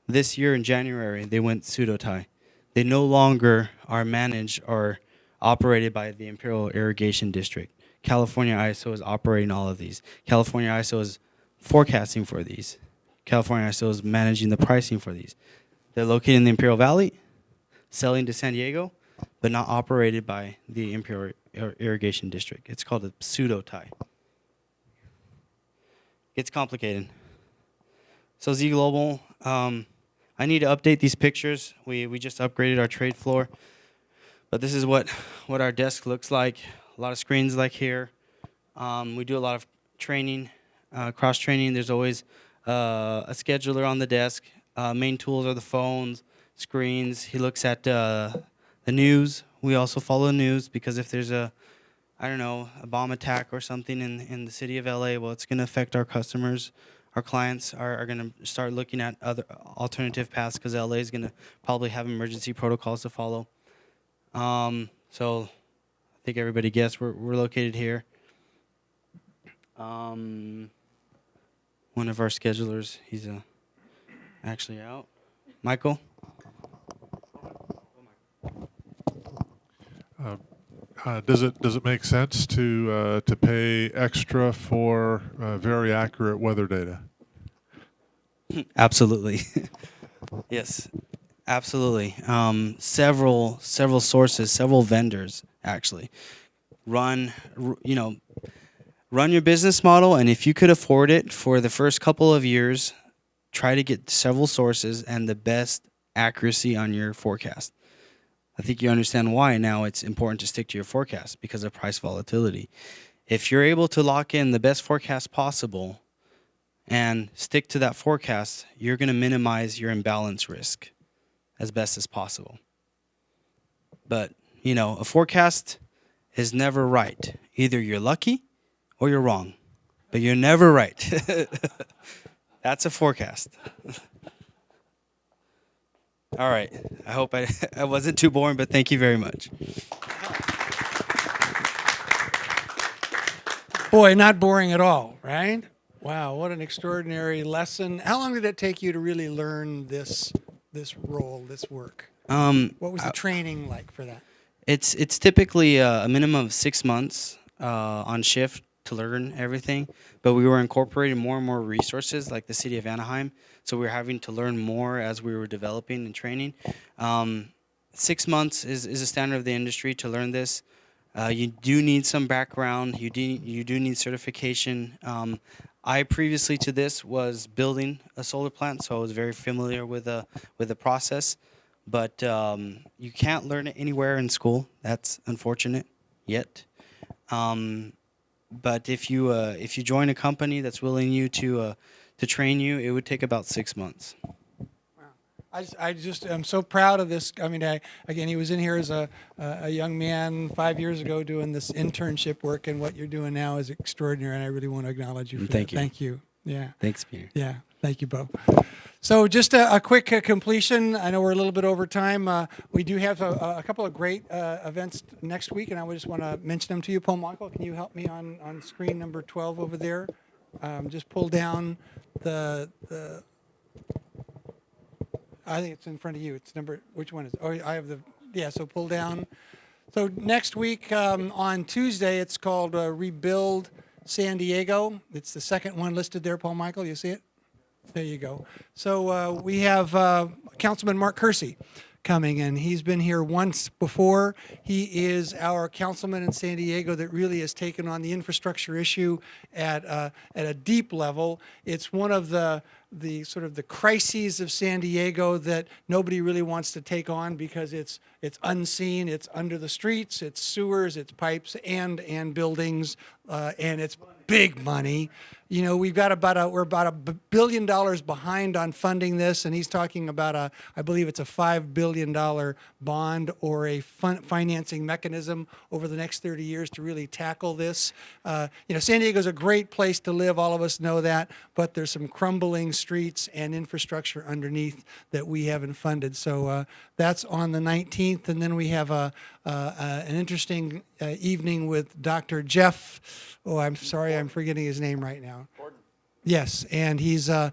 This year in January, they went pseudo-tie. They no longer are managed or operated by the Imperial Irrigation District. California ISO is operating all of these. California ISO is forecasting for these. California ISO is managing the pricing for these. They're located in the Imperial Valley, selling to San Diego, but not operated by the Imperial Irrigation District. It's called a pseudo-tie. It's complicated. So ZGlobal, I need to update these pictures. We just upgraded our trade floor. But this is what our desk looks like. A lot of screens like here. We do a lot of training, cross-training. There's always a scheduler on the desk. Main tools are the phones, screens. He looks at the news. We also follow the news because if there's a bomb attack or something in the city of LA, well, it's going to affect our customers. Our clients are going to start looking at other alternative paths because LA is going to probably have emergency protocols to follow. So I think everybody guessed we're located here. One of our schedulers, he's actually out. Michael? Does it make sense to pay extra for very accurate weather data? Absolutely. Yes, absolutely. Several sources, several vendors actually run your business model, and if you could afford it for the first couple of years, try to get several sources and the best accuracy on your forecast. I think you understand why now it's important to stick to your forecast because of price volatility. If you're able to lock in the best forecast possible and stick to that forecast, you're going to minimize your imbalance risk as best as possible. But, a forecast is never right. Either you're lucky or you're wrong, but you're never right. That's a forecast. All right. I hope I wasn't too boring, but thank you very much. Boy, not boring at all, right? Wow, what an extraordinary lesson. How long did it take you to really learn this role, this work? What was the training like for that? It's typically a minimum of 6 months on shift to learn everything, but we were incorporating more and more resources like the city of Anaheim, so we were having to learn more as we were developing and training. 6 months is a standard of the industry to learn this. You do need some background. You do need certification. I previously to this was building a solar plant, so I was very familiar with the process. But you can't learn it anywhere in school. That's unfortunate yet. But if you join a company that's willing you to train you, it would take about 6 months. I just am so proud of this. I mean, again, he was in here as a young man 5 years ago doing this internship work, and what you're doing now is extraordinary, and I really want to acknowledge you for Thank that. you. Thank you. Yeah. Thanks, Peter. Yeah. Thank you, Beau. So just a quick completion. I know we're a little bit over time. We do have a couple of great events next week, and I just want to mention them to you. Paul Michael, can you help me on screen number 12 over there? Just pull down the I think it's in front of you. It's number, which one is it? Oh, I have the, yeah, so pull down. So next week on Tuesday, it's called Rebuild San Diego. It's the second one listed there, Paul Michael. You see it? There you go. So we have Councilman Mark Kersey coming, and he's been here once before. He is our councilman in San Diego that really has taken on the infrastructure issue at a deep level. It's one of the sort of the crises of San Diego that nobody really wants to take on because it's unseen, it's under the streets, it's sewers, it's pipes and buildings, and it's big money. You know, we're about $1 billion behind on funding this, and he's talking about I believe it's a $5 billion bond or a financing mechanism over the next 30 years to really tackle this. You know, San Diego's a great place to live, all of us know that, but there's some crumbling streets and infrastructure underneath that we haven't funded. So that's on the 19th, and then we have an interesting evening with Dr. Jeff. Oh, I'm sorry, I'm forgetting his name right now. Gordon. Yes, and he's a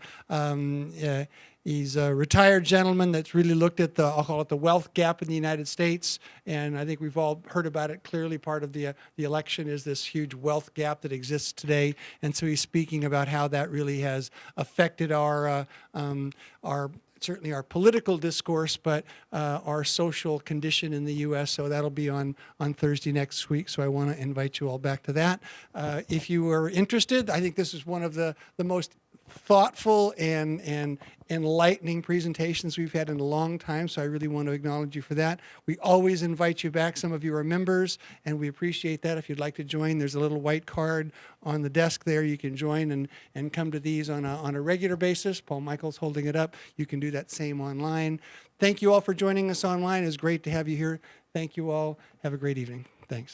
retired gentleman that's really looked at I'll call it the wealth gap in the United States, and I think we've all heard about it clearly. Part of the election is this huge wealth gap that exists today, and so he's speaking about how that really has affected our certainly our political discourse, but our social condition in the U.S. So that'll be on Thursday next week. So I want to invite you all back to that. If you are interested, I think this is one of the most thoughtful and enlightening presentations we've had in a long time, so I really want to acknowledge you for that. We always invite you back. Some of you are members, and we appreciate that. If you'd like to join, there's a little white card on the desk there. You can join and come to these on a regular basis. Paul Michael's holding it up. You can do that same online. Thank you all for joining us online. It's great to have you here. Thank you all. Have a great evening. Thanks.